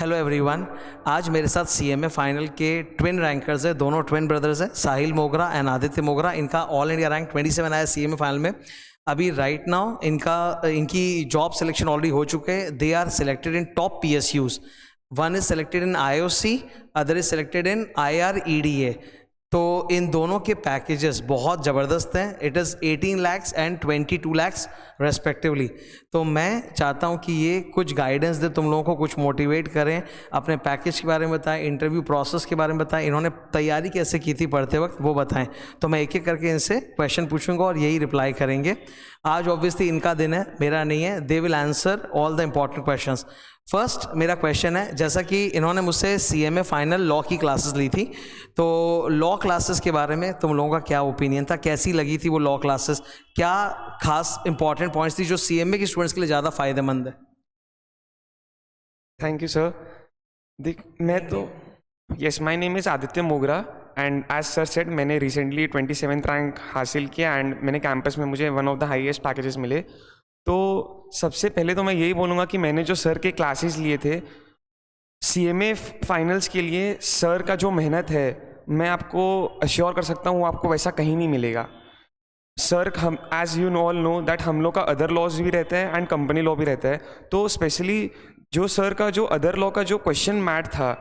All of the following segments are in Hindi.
Hello everyone. आज मेरे साथ सीएमए फाइनल के ट्विन रैंकर्स हैं, दोनों ट्विन ब्रदर्स हैं, साहिल मोगरा एंड आदित्य मोगरा। इनका ऑल इंडिया रैंक 27 आया सीएमए फाइनल में। अभी राइट नाउ इनकी जॉब सिलेक्शन ऑलरेडी हो चुके हैं। They are selected in top PSUs. One is selected in IOC, other is selected in IREDA. तो इन दोनों के पैकेजेस बहुत ज़बरदस्त हैं। It is 18 lakhs and 22 lakhs respectively. तो मैं चाहता हूं कि ये कुछ गाइडेंस दे, तुम लोगों को कुछ मोटिवेट करें, अपने पैकेज के बारे में बताएं, इंटरव्यू प्रोसेस के बारे में बताएं, इन्होंने तैयारी कैसे की थी पढ़ते वक्त वो बताएं। तो मैं एक एक करके इनसे क्वेश्चन पूछूंगा और यही रिप्लाई करेंगे। आज ऑब्वियसली इनका दिन है, मेरा नहीं है। They will answer all the important questions. First मेरा क्वेश्चन है, जैसा कि इन्होंने मुझसे सीएमए फाइनल लॉ की क्लासेस ली थी, तो लॉ क्लासेस के बारे में तुम लोगों का क्या ओपिनियन था, कैसी लगी थी वो लॉ क्लासेस, क्या खास इंपॉर्टेंट पॉइंट्स थी जो सीएमए के स्टूडेंट्स के लिए ज़्यादा फायदेमंद है? Thank you sir. देख, मैं तो yes, my name is Aditya मोगरा एंड एज सर सेड मैंने रिसेंटली 27th रैंक हासिल किया एंड मैंने कैंपस में मुझे one of the highest packages मिले। तो सबसे पहले तो मैं यही बोलूँगा कि मैंने जो सर के क्लासेस लिए थे सीएमए फाइनल्स के लिए, सर का जो मेहनत है मैं आपको अश्योर कर सकता हूँ आपको वैसा कहीं नहीं मिलेगा। सर, हम as you all know that हम लोग का अदर लॉज भी रहता है एंड कंपनी लॉ भी रहता है। तो स्पेशली जो सर का जो अदर लॉ का जो क्वेश्चन मैथ था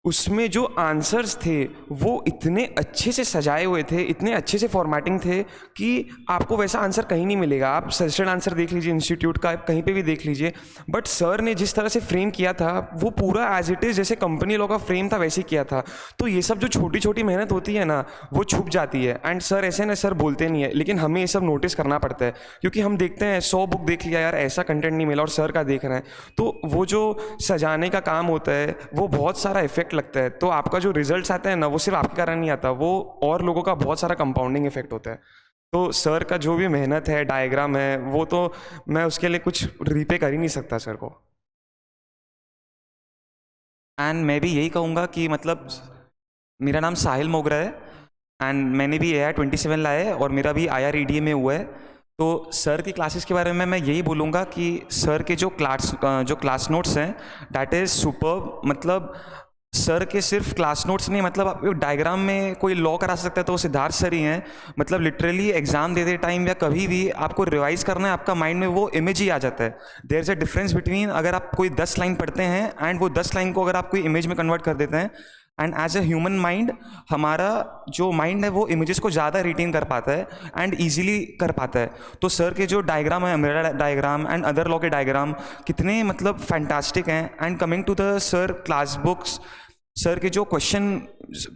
उसमें जो आंसर्स थे वो इतने अच्छे से सजाए हुए थे, इतने अच्छे से फॉर्मेटिंग थे कि आपको वैसा आंसर कहीं नहीं मिलेगा। आप सजेस्टेड आंसर देख लीजिए इंस्टीट्यूट का, कहीं पे भी देख लीजिए, बट सर ने जिस तरह से फ्रेम किया था वो पूरा एज इट इज़ जैसे कंपनी लॉ का फ्रेम था वैसे ही किया था। तो ये सब जो छोटी छोटी मेहनत होती है ना वो छुप जाती है। एंड सर ऐसे ना सर बोलते नहीं है, लेकिन हमें ये सब नोटिस करना पड़ता है क्योंकि हम देखते हैं 100 बुक देख लिया यार, ऐसा कंटेंट नहीं मिला और सर का देख रहे हैं, तो वो जो सजाने का काम होता है वो बहुत सारा इफेक्ट लगता है। तो आपका जो रिजल्ट्स आते हैं ना वो सिर्फ आपके कारण नहीं आता, वो और लोगों का बहुत सारा कंपाउंडिंग इफेक्ट होता है। तो सर का जो भी मेहनत है, डायग्राम है, वो तो मैं उसके लिए कुछ रीपे कर ही नहीं सकता सर को। एंड मैं भी यही कहूँगा कि मतलब मेरा नाम साहिल मोगरा है एंड मैंने भी AR 27 लाया है और मेरा भी IREDA में हुआ है। तो सर की क्लासेस के बारे में मैं यही बोलूँगा कि सर के जो क्लास नोट्स हैं दैट इज़ सुपर्ब। मतलब सर के सिर्फ क्लास नोट्स नहीं, मतलब आप डायग्राम में कोई लॉ करा सकता है तो वो सिद्धार्थ सर ही हैं। मतलब लिटरली एग्जाम देते टाइम या कभी भी आपको रिवाइज करना है, आपका माइंड में वो इमेज ही आ जाता है। There is a difference between अगर आप कोई 10 लाइन पढ़ते हैं एंड वो 10 लाइन को अगर आप कोई इमेज में कन्वर्ट कर देते हैं। And as a human mind, हमारा जो माइंड है वो इमेजेस को ज़्यादा रिटेन कर पाता है एंड ईजिली कर पाता है। तो सर के जो डायग्राम है, मेरा डायग्राम एंड अदर लॉ के डायग्राम कितने मतलब फैंटास्टिक हैं। And coming to the sir class books, sir के जो क्वेश्चन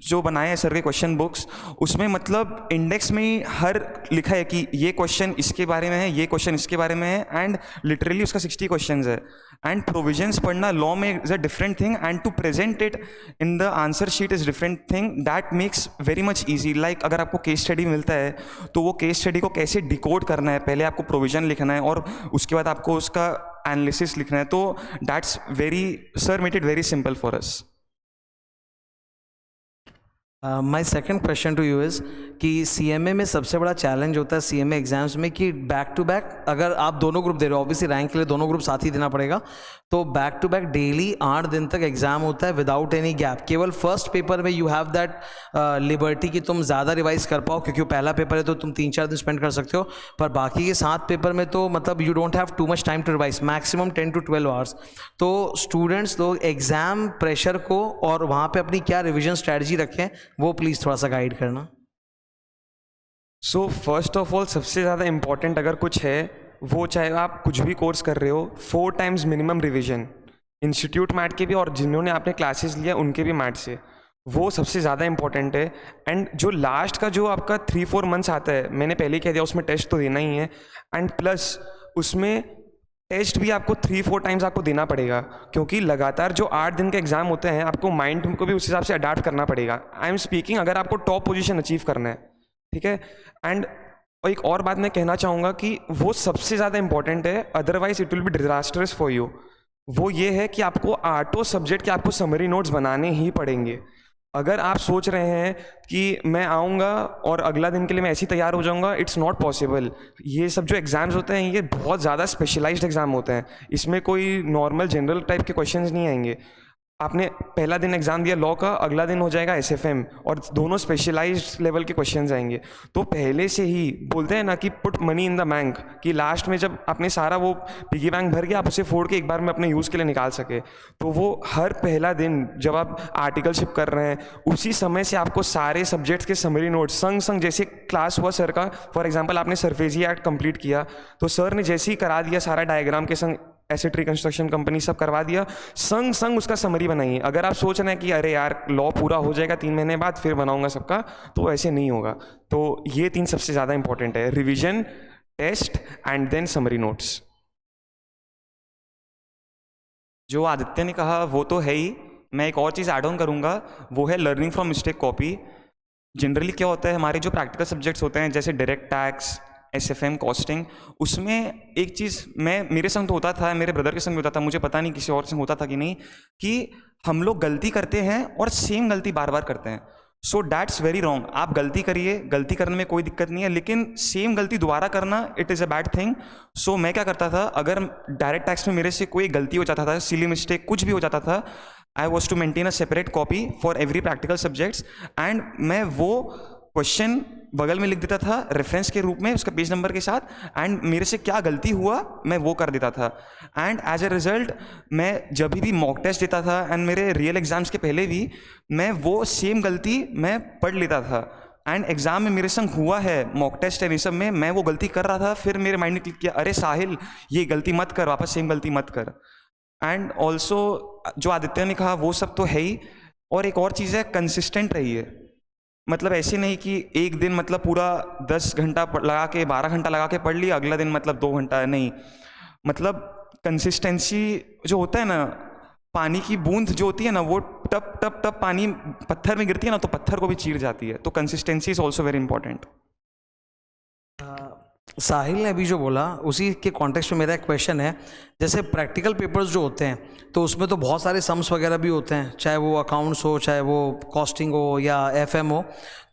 जो बनाए हैं सर के क्वेश्चन बुक्स, उसमें मतलब इंडेक्स में ही हर लिखा है कि ये क्वेश्चन इसके बारे में है, ये क्वेश्चन इसके बारे में है, एंड लिटरली उसका 60 क्वेश्चंस है। एंड प्रोविजंस पढ़ना लॉ में is a different thing and to present it in the answer sheet is different thing that makes very much easy. Like अगर आपको केस स्टडी मिलता है तो वो केस स्टडी को कैसे डिकोड करना है, पहले आपको प्रोविजन लिखना है और उसके बाद आपको उसका एनालिसिस लिखना है। तो that's very, sir made it very simple for us. My second question to you is कि सीएमए में सबसे बड़ा चैलेंज होता है सीएमए एग्जाम्स में कि बैक टू बैक अगर आप दोनों ग्रुप दे रहे हो, ऑब्वियसली रैंक के लिए दोनों ग्रुप साथ ही देना पड़ेगा, तो बैक टू बैक डेली 8 दिन तक एग्जाम होता है विदाउट एनी गैप। केवल फर्स्ट पेपर में यू हैव दैट लिबर्टी कि तुम ज़्यादा रिवाइज कर पाओ क्योंकि पहला पेपर है तो तुम 3-4 दिन स्पेंड कर सकते हो, पर बाकी के 7 पेपर में तो मतलब you don't have too much time to revise, maximum 10 to 12 hours. तो स्टूडेंट्स लोग एग्जाम प्रेशर को और वहाँ पे अपनी क्या रिविजन स्ट्रैटेजी रखें वो प्लीज़ थोड़ा सा गाइड करना। सो फर्स्ट ऑफ ऑल सबसे ज़्यादा इम्पॉर्टेंट अगर कुछ है वो, चाहे आप कुछ भी कोर्स कर रहे हो, 4 times मिनिमम रिविजन, इंस्टीट्यूट मैट के भी और जिन्होंने आपने क्लासेस लिया उनके भी मैट से, वो सबसे ज़्यादा इंपॉर्टेंट है। एंड जो लास्ट का जो आपका 3-4 मंथ्स आता है, मैंने पहले कह दिया उसमें टेस्ट तो देना ही है एंड प्लस उसमें टेस्ट भी आपको 3-4 टाइम्स आपको देना पड़ेगा क्योंकि लगातार जो 8 दिन के एग्जाम होते हैं आपको माइंड को भी उस हिसाब से अडाप्ट करना पड़ेगा। आई एम स्पीकिंग अगर आपको टॉप पोजीशन अचीव करना है, ठीक है। एंड एक और बात मैं कहना चाहूँगा कि वो सबसे ज़्यादा इंपॉर्टेंट है, otherwise it will be disastrous for you. वो ये है कि आपको 8 सब्जेक्ट के आपको समरी नोट्स बनाने ही पड़ेंगे। अगर आप सोच रहे हैं कि मैं आऊँगा और अगला दिन के लिए मैं ऐसे ही तैयार हो जाऊँगा, इट्स नॉट पॉसिबल। ये सब जो एग्ज़ाम्स होते हैं ये बहुत ज़्यादा स्पेशलाइज्ड एग्ज़ाम होते हैं, इसमें कोई नॉर्मल जनरल टाइप के क्वेश्चंस नहीं आएंगे। आपने पहला दिन एग्ज़ाम दिया लॉ का, अगला दिन हो जाएगा एसएफएम, और दोनों स्पेशलाइज्ड लेवल के क्वेश्चंस आएंगे। तो पहले से ही बोलते हैं ना कि put money in the bank, कि लास्ट में जब आपने सारा वो पिगी बैंक भर के आप उसे फोड़ के एक बार में अपने यूज़ के लिए निकाल सके। तो वो हर पहला दिन जब आप आर्टिकलशिप कर रहे हैं उसी समय से आपको सारे सब्जेक्ट्स के समरी नोट्स संग संग, जैसे क्लास हुआ सर का, फॉर एग्जाम्पल आपने सरफेजी एक्ट कंप्लीट किया तो सर ने जैसे ही करा दिया सारा डायग्राम के संग, एसेट रिकंस्ट्रक्शन कंपनी सब करवा दिया, संग संग उसका समरी बनाइए। अगर आप सोच रहे हैं कि अरे यार लॉ पूरा हो जाएगा 3 महीने बाद फिर बनाऊंगा सबका, तो ऐसे नहीं होगा। तो ये 3 सबसे ज़्यादा इंपॉर्टेंट है, revision, test and then summary notes. जो आदित्य ने कहा वो तो है ही, मैं एक और चीज़ ऐड ऑन करूँगा, वो है learning from mistake copy. Generally क्या होता है, हमारे जो प्रैक्टिकल सब्जेक्ट्स होते हैं जैसे डायरेक्ट टैक्स, एसएफएम, कॉस्टिंग, उसमें एक चीज़ मेरे संग तो होता था, मेरे ब्रदर के संग भी होता था, मुझे पता नहीं किसी और संग होता था कि नहीं, कि हम लोग गलती करते हैं और सेम गलती बार बार करते हैं। सो डैट्स वेरी रॉन्ग। आप गलती करिए, गलती करने में कोई दिक्कत नहीं है, लेकिन सेम गलती दोबारा करना it is a bad thing. So मैं क्या करता था, अगर डायरेक्ट टैक्स में मेरे से कोई गलती हो जाता था, सिली मिस्टेक कुछ भी हो जाता था, I was to maintain a separate copy for every practical subjects, and मैं वो क्वेश्चन बगल में लिख देता था रेफरेंस के रूप में उसका पेज नंबर के साथ, एंड मेरे से क्या गलती हुआ मैं वो कर देता था। एंड एज ए रिजल्ट मैं जब भी मॉक टेस्ट देता था एंड मेरे रियल एग्जाम्स के पहले भी मैं वो सेम गलती मैं पढ़ लेता था, एंड एग्जाम में मेरे संग हुआ है, मॉक टेस्ट है ये सब में मैं वो गलती कर रहा था, फिर मेरे माइंड में क्लिक किया, अरे साहिल ये गलती मत कर, वापस सेम गलती मत कर। एंड ऑल्सो जो आदित्य ने कहा वो सब तो है ही, और एक और चीज़ है, कंसिस्टेंट रहिए। मतलब ऐसे नहीं कि एक दिन मतलब पूरा 10 घंटा लगा के 12 घंटा लगा के पढ़ लिया, अगला दिन मतलब 2 घंटा, नहीं। मतलब कंसिस्टेंसी जो होता है ना, पानी की बूंद जो होती है ना, वो टप टप टप पानी पत्थर में गिरती है ना, तो पत्थर को भी चीर जाती है। तो consistency is also very important. Sahil ने अभी जो बोला उसी के कॉन्टेक्स्ट में मेरा एक क्वेश्चन है, जैसे प्रैक्टिकल पेपर्स जो होते हैं तो उसमें तो बहुत सारे सम्स वगैरह भी होते हैं, चाहे वो अकाउंट्स हो, चाहे वो कॉस्टिंग हो या एफएम हो।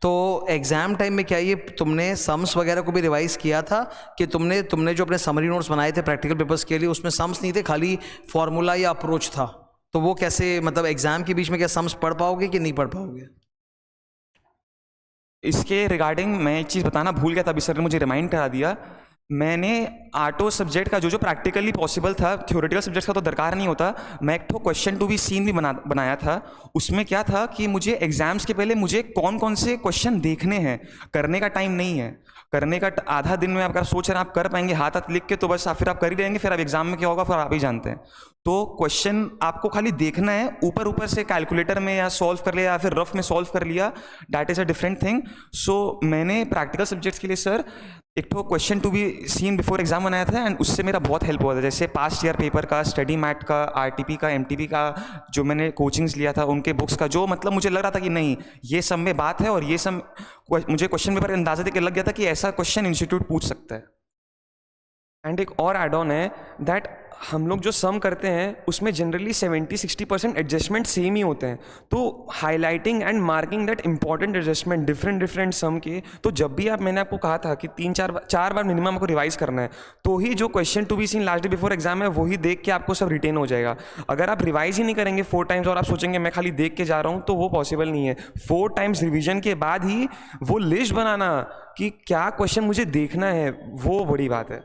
तो एग्ज़ाम टाइम में क्या ये तुमने सम्स वगैरह को भी रिवाइज़ किया था कि तुमने जो अपने समरी नोट्स बनाए थे प्रैक्टिकल पेपर्स के लिए उसमें सम्स नहीं थे, खाली फॉर्मूला या अप्रोच था? तो वो कैसे, मतलब एग्ज़ाम के बीच में क्या सम्स पढ़ पाओगे कि नहीं पढ़ पाओगे? इसके रिगार्डिंग मैं एक चीज़ बताना भूल गया था, अभी सर ने मुझे रिमाइंड करा दिया। मैंने आर्टो सब्जेक्ट का जो प्रैक्टिकली पॉसिबल था, थ्योरेटिकल सब्जेक्ट का तो दरकार नहीं होता, मैं एक तो क्वेश्चन टू बी सीन भी बनाया था। उसमें क्या था कि मुझे एग्जाम्स के पहले मुझे कौन कौन से क्वेश्चन देखने हैं, करने का टाइम नहीं है, करने का आधा दिन में आप सोच रहे हैं आप कर पाएंगे हाथ हाथ लिख के, तो बस फिर आप कर ही रहेंगे, फिर आप एग्जाम में क्या होगा फिर आप ही जानते हैं। तो क्वेश्चन आपको खाली देखना है, ऊपर ऊपर से कैलकुलेटर में या सॉल्व कर लिया या फिर रफ में सॉल्व कर लिया, that is a different thing. So मैंने प्रैक्टिकल सब्जेक्ट्स के लिए सर एक तो question to be seen before exam बनाया था, एंड उससे मेरा बहुत हेल्प हुआ था। जैसे पास्ट ईयर पेपर का, स्टडी मैट का, आरटीपी का, एमटीपी का जो मैंने कोचिंग्स लिया था, उनके बुक्स का, जो मतलब मुझे लग रहा था कि नहीं ये सब में बात है, और ये सब मुझे क्वेश्चन पेपर अंदाजा देकर लग गया था कि ऐसा क्वेश्चन इंस्टीट्यूट पूछ सकता है। एंड एक और एड ऑन है दैट हम लोग जो सम करते हैं उसमें जनरली 70-60% एडजस्टमेंट सेम ही होते हैं। तो highlighting and marking that important adjustment different सम के, तो जब भी मैंने आपको कहा था कि 3-4 बार मिनिमम आपको रिवाइज करना है, तो ही जो question to be seen last day before exam है वही देख के आपको सब रिटेन हो जाएगा। अगर आप रिवाइज ही नहीं करेंगे 4 टाइम्स और आप सोचेंगे मैं खाली देख के जा रहा हूँ, तो वो पॉसिबल नहीं है। 4 टाइम्स रिविजन के बाद ही वो लिस्ट बनाना कि क्या क्वेश्चन मुझे देखना है, वो बड़ी बात है।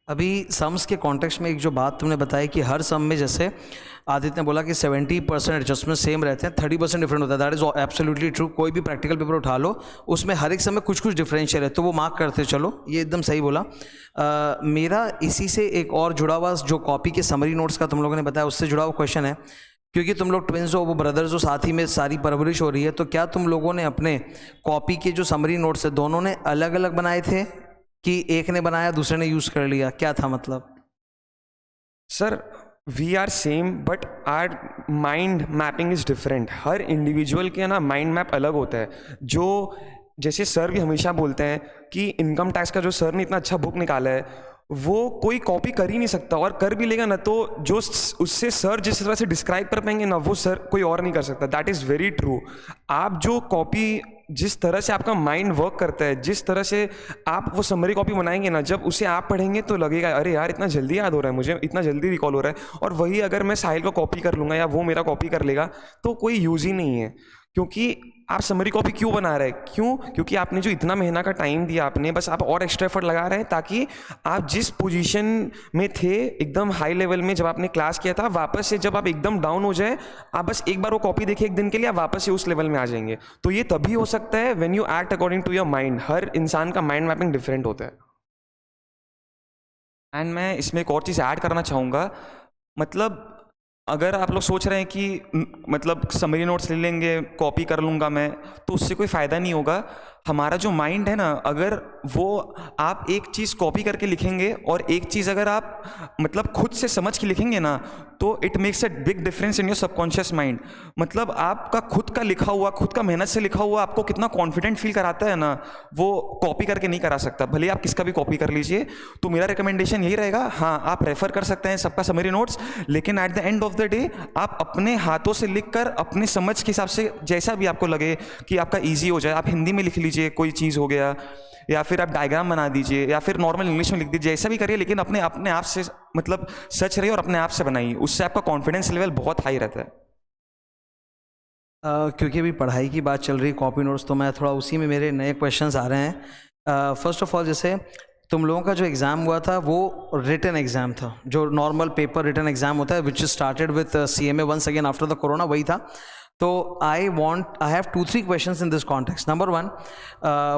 अभी सम्स के कॉन्टेक्स्ट में एक जो बात तुमने बताई कि हर सम में, जैसे आदित्य ने बोला कि 70% एडजस्टमेंट सेम रहते हैं, 30% डिफरेंट होता है, दैट इज एब्सोल्युटली ट्रू। कोई भी प्रैक्टिकल पेपर उठा लो उसमें हर एक सम में कुछ कुछ डिफरेंशियल है, तो वो मार्क करते चलो, ये एकदम सही बोला। मेरा इसी से एक और जुड़ा हुआ जो कॉपी के समरी नोट्स का तुम लोगों ने बताया उससे जुड़ा हुआ क्वेश्चन है, क्योंकि तुम लोग ट्विंस हो, वो ब्रदर्स हो, साथ ही में सारी परवरिश हो रही है, तो क्या तुम लोगों ने अपने कॉपी के जो समरी नोट्स है दोनों ने अलग अलग बनाए थे कि एक ने बनाया दूसरे ने यूज़ कर लिया, क्या था मतलब? Sir we are same but our mind mapping is different. हर इंडिविजुअल के ना माइंड मैप अलग होता है। जो जैसे सर भी हमेशा बोलते हैं कि इनकम टैक्स का जो सर ने इतना अच्छा बुक निकाला है, वो कोई कॉपी कर ही नहीं सकता, और कर भी लेगा ना तो जो उससे सर जिस तरह से डिस्क्राइब कर पाएंगे ना, वो सर कोई और नहीं कर सकता। That is very true. आप जो कॉपी, जिस तरह से आपका माइंड वर्क करता है, जिस तरह से आप वो समरी कॉपी बनाएंगे ना, जब उसे आप पढ़ेंगे तो लगेगा अरे यार इतना जल्दी याद हो रहा है मुझे, इतना जल्दी रिकॉल हो रहा है। और वही अगर मैं साहिल को कॉपी कर लूँगा या वो मेरा कॉपी कर लेगा तो कोई यूज़ ही नहीं है। क्योंकि आप समरी कॉपी क्यों बना रहे हैं? क्यों? क्योंकि आपने जो इतना महीना का टाइम दिया आपने, बस आप और एक्स्ट्रा एफर्ट लगा रहे हैं ताकि आप जिस पोजीशन में थे एकदम हाई लेवल में जब आपने क्लास किया था, वापस से जब आप एकदम डाउन हो जाए, आप बस एक बार वो कॉपी देखिए एक दिन के लिए, आप वापस से उस लेवल में आ जाएंगे। तो ये तभी हो सकता है when you act according to your mind. हर इंसान का माइंड मैपिंग डिफरेंट होता है। एंड मैं इसमें एक और चीज़ ऐड करना चाहूँगा, मतलब अगर आप लोग सोच रहे हैं कि मतलब समरी नोट्स ले लेंगे, कॉपी कर लूँगा मैं, तो उससे कोई फ़ायदा नहीं होगा। हमारा जो माइंड है ना, अगर वो आप एक चीज़ कॉपी करके लिखेंगे और एक चीज़ अगर आप मतलब खुद से समझ के लिखेंगे ना, तो it makes a big difference in your subconscious mind. मतलब आपका खुद का लिखा हुआ, खुद का मेहनत से लिखा हुआ आपको कितना कॉन्फिडेंट फील कराता है ना, वो कॉपी करके नहीं करा सकता। भले आप किसका भी कॉपी कर लीजिए। तो मेरा रिकमेंडेशन यही रहेगा, हाँ आप रेफर कर सकते हैं सबका समरी नोट्स, लेकिन at the end of the day आप अपने हाथों से लिख कर अपने समझ के हिसाब से जैसा भी आपको लगे कि आपका ईजी हो जाए, आप हिंदी में लिख लीजिए कोई चीज़ हो गया, या फिर आप डायग्राम बना दीजिए, या फिर नॉर्मल इंग्लिश में लिख दीजिए, जैसा भी करिए, लेकिन अपने अपने आप से मतलब सच रहिए और अपने आप से बनाइए। उससे आपका कॉन्फिडेंस लेवल बहुत हाई रहता है। क्योंकि अभी पढ़ाई की बात चल रही है, कॉपी नोट्स, तो मैं थोड़ा उसी में मेरे नए क्वेश्चंस आ रहे हैं। फर्स्ट ऑफ ऑल, जैसे तुम लोगों का जो एग्ज़ाम हुआ था वो रिटन एग्ज़ाम था, जो नॉर्मल पेपर रिटन एग्ज़ाम होता है, which started with CMA once again after the corona, वही था। तो I have 2-3 questions in this context. Number 1,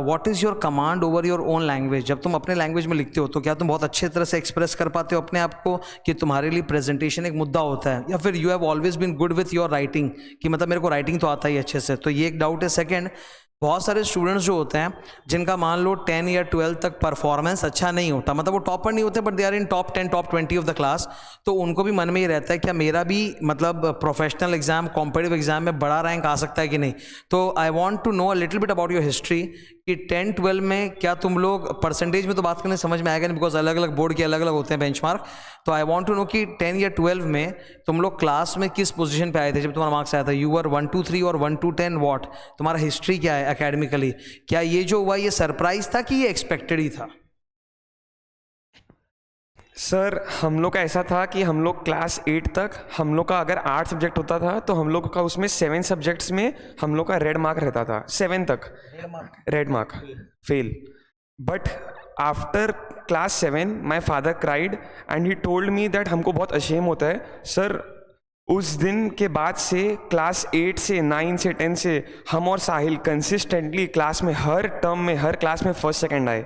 what is your command over your own language? जब तुम अपने लैंग्वेज में लिखते हो तो क्या तुम बहुत अच्छे तरह से एक्सप्रेस कर पाते हो अपने आप को, कि तुम्हारे लिए प्रेजेंटेशन एक मुद्दा होता है, या फिर you have always been good with your writing, कि मतलब मेरे को राइटिंग तो आता ही अच्छे से? तो ये एक डाउट है। सेकेंड, बहुत सारे स्टूडेंट्स जो होते हैं जिनका मान लो 10 या 12 तक परफॉर्मेंस अच्छा नहीं होता, मतलब वो टॉपर नहीं होते, but they are in top 10 top 20 of the class, तो उनको भी मन में ये रहता है क्या मेरा भी मतलब प्रोफेशनल एग्जाम, कॉम्पिटिटिव एग्जाम में बड़ा रैंक आ सकता है कि नहीं? तो I want to know a little bit about your history, कि 10-12 में क्या तुम लोग, परसेंटेज में तो बात करने समझ में आएगा नहीं बिकॉज अलग अलग बोर्ड के अलग अलग होते हैं बेंचमार्क, तो आई वांट टू नो कि 10 या 12 में तुम लोग क्लास में किस पोजीशन पे आए थे जब तुम्हारा मार्क्स आया था? यू वर 1 to 3 और 1 to 10 व्हाट? तुम्हारा हिस्ट्री क्या है एकेडमिकली? क्या ये जो हुआ ये सरप्राइज था कि ये एक्सपेक्टेड ही था? सर हम लोग का ऐसा था कि हम लोग क्लास 8 तक हम लोग का अगर 8 सब्जेक्ट होता था तो हम लोग का उसमें 7 सब्जेक्ट्स में हम लोग का रेड मार्क रहता था। 7 तक red mark, fail. But after class 7 my father cried and he told me that हमको बहुत अशेम होता है। सर उस दिन के बाद से क्लास 8 से 9 से 10 से हम और साहिल कंसिस्टेंटली क्लास में हर टर्म में, हर क्लास में फर्स्ट सेकंड आए,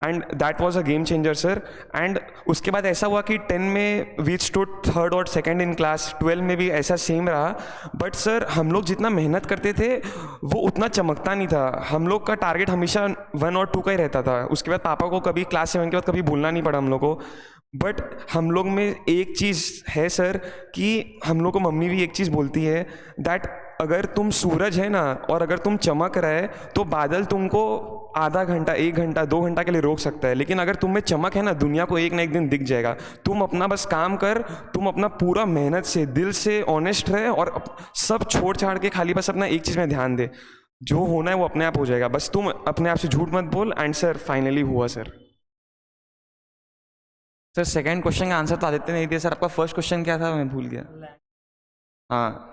and that was a game changer sir. And उसके बाद ऐसा हुआ कि 10 में वी स्टूड 3rd और 2nd इन क्लास, 12 में भी ऐसा सेम रहा। बट सर हम लोग जितना मेहनत करते थे वो उतना चमकता नहीं था। हम लोग का टारगेट हमेशा 1 और 2 का ही रहता था। उसके बाद पापा को कभी क्लास 7 के बाद कभी भूलना नहीं पड़ा हम लोग को। बट हम लोग में एक चीज़ है सर, कि हम लोग को मम्मी भी एक चीज़ बोलती है दैट अगर तुम सूरज है ना और अगर तुम चमक रहे तो बादल तुमको आधा घंटा, 1 घंटा, 2 घंटा के लिए रोक सकता है, लेकिन अगर तुम में चमक है ना, दुनिया को एक ना एक दिन दिख जाएगा। तुम अपना बस काम कर, तुम अपना पूरा मेहनत से, दिल से ऑनेस्ट रहे और सब छोड़ छाड़ के खाली बस अपना एक चीज़ में ध्यान दे, जो होना है वो अपने आप हो जाएगा। बस तुम अपने आप से झूठ मत बोल। एंड सर फाइनली हुआ सर। सर सेकंड क्वेश्चन का आंसर तो आदित्य नहीं दिया सर। आपका फर्स्ट क्वेश्चन क्या था? मैं भूल गया। हाँ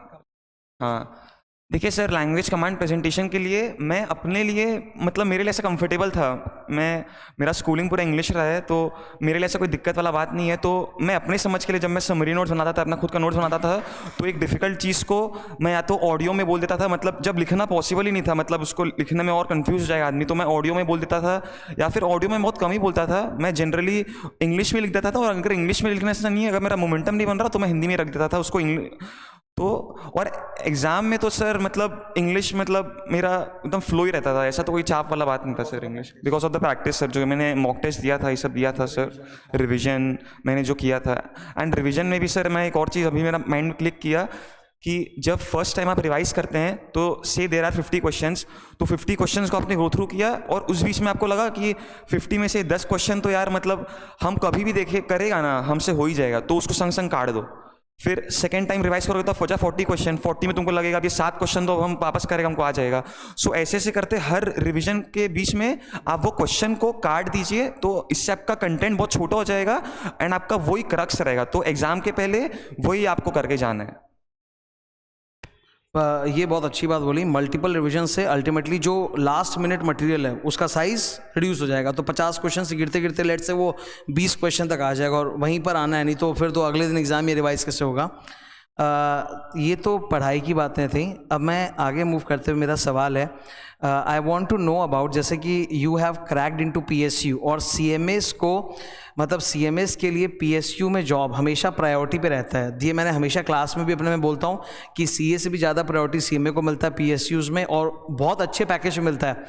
हाँ, देखिए सर, लैंग्वेज कमांड प्रेजेंटेशन के लिए मैं अपने लिए मतलब मेरे लिए ऐसा कंफर्टेबल था। मेरा स्कूलिंग पूरा इंग्लिश रहा है, तो मेरे लिए ऐसा कोई दिक्कत वाला बात नहीं है। तो मैं अपने समझ के लिए जब मैं समरी नोट्स बनाता था, अपना खुद का नोट्स बनाता था, तो एक डिफ़िकल्ट चीज़ को मैं या तो ऑडियो में बोल देता था, मतलब जब लिखना पॉसिबल ही नहीं था, मतलब उसको लिखने में और कन्फ्यूज हो जाएगा आदमी, तो मैं ऑडियो में बोल देता था, या फिर ऑडियो में बहुत कम ही बोलता था। मैं जनरली इंग्लिश में लिख देता था, और अगर इंग्लिश में लिखना ऐसा नहीं है, अगर मेरा मोमेंटम नहीं बन रहा तो मैं हिंदी में रख देता था उसको तो। और एग्ज़ाम में तो सर मतलब इंग्लिश मतलब मेरा एकदम फ्लो ही रहता था, ऐसा तो कोई चाप वाला बात नहीं था sir English, because of the practice sir. जो मैंने मॉक टेस्ट दिया था, ये सब दिया था सर, रिवीजन मैंने जो किया था। एंड रिवीजन में भी सर मैं एक और चीज़ अभी मेरा माइंड में क्लिक किया कि जब फर्स्ट टाइम आप रिवाइज करते हैं तो से देर आर 50 क्वेश्चंस, तो 50 क्वेश्चंस को आपने गो थ्रू किया और उस बीच में आपको लगा कि 50 में से 10 क्वेश्चन तो यार मतलब हम कभी भी देखे करेगा ना, हमसे हो ही जाएगा, तो उसको संग संग काट दो। फिर सेकेंड टाइम रिवाइज करोगे तो बचा 40 क्वेश्चन, 40 में तुमको लगेगा अभी 7 क्वेश्चन तो हम वापस करेगा, हमको आ जाएगा। सो ऐसे ऐसे करते हर रिवीजन के बीच में आप वो क्वेश्चन को काट दीजिए, तो इससे आपका कंटेंट बहुत छोटा हो जाएगा एंड आपका वही क्रक्स रहेगा। तो एग्जाम के पहले वही आपको करके जाना है। ये बहुत अच्छी बात बोली, मल्टीपल रिवीजन से अल्टीमेटली जो लास्ट मिनट मटेरियल है उसका साइज रिड्यूस हो जाएगा। तो 50 क्वेश्चन से गिरते गिरते लेट से वो 20 क्वेश्चन तक आ जाएगा और वहीं पर आना है, नहीं तो फिर तो अगले दिन एग्जाम ये रिवाइज कैसे होगा। ये तो पढ़ाई की बातें थी। अब मैं आगे मूव करते हुए मेरा सवाल है, I want to know about, जैसे कि you have cracked into PSU और CMAs को, मतलब CMAs के लिए PSU में जॉब हमेशा प्रायोरिटी पे रहता है। ये मैंने हमेशा क्लास में भी अपने में बोलता हूँ कि CA से भी ज़्यादा प्रायोरिटी CMA को मिलता है PSUs में, और बहुत अच्छे पैकेज मिलता है।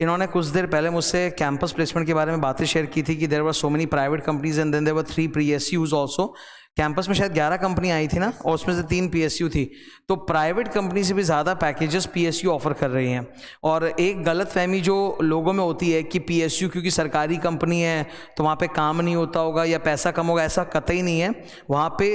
इन्होंने कुछ देर पहले मुझसे कैंपस प्लेसमेंट के बारे में बातें शेयर की थी कि there were so many private companies and then there were 3 PSUs also. Campus में शायद 11 कंपनी आई थी ना, और उसमें से 3 PSU थी। तो प्राइवेट कंपनी से भी ज़्यादा पैकेजेस PSU ऑफर कर रही हैं। और एक गलत फहमी जो लोगों में होती है कि PSU क्योंकि सरकारी कंपनी है तो वहाँ पे काम नहीं होता होगा या पैसा कम होगा, ऐसा कतई नहीं है। वहाँ पे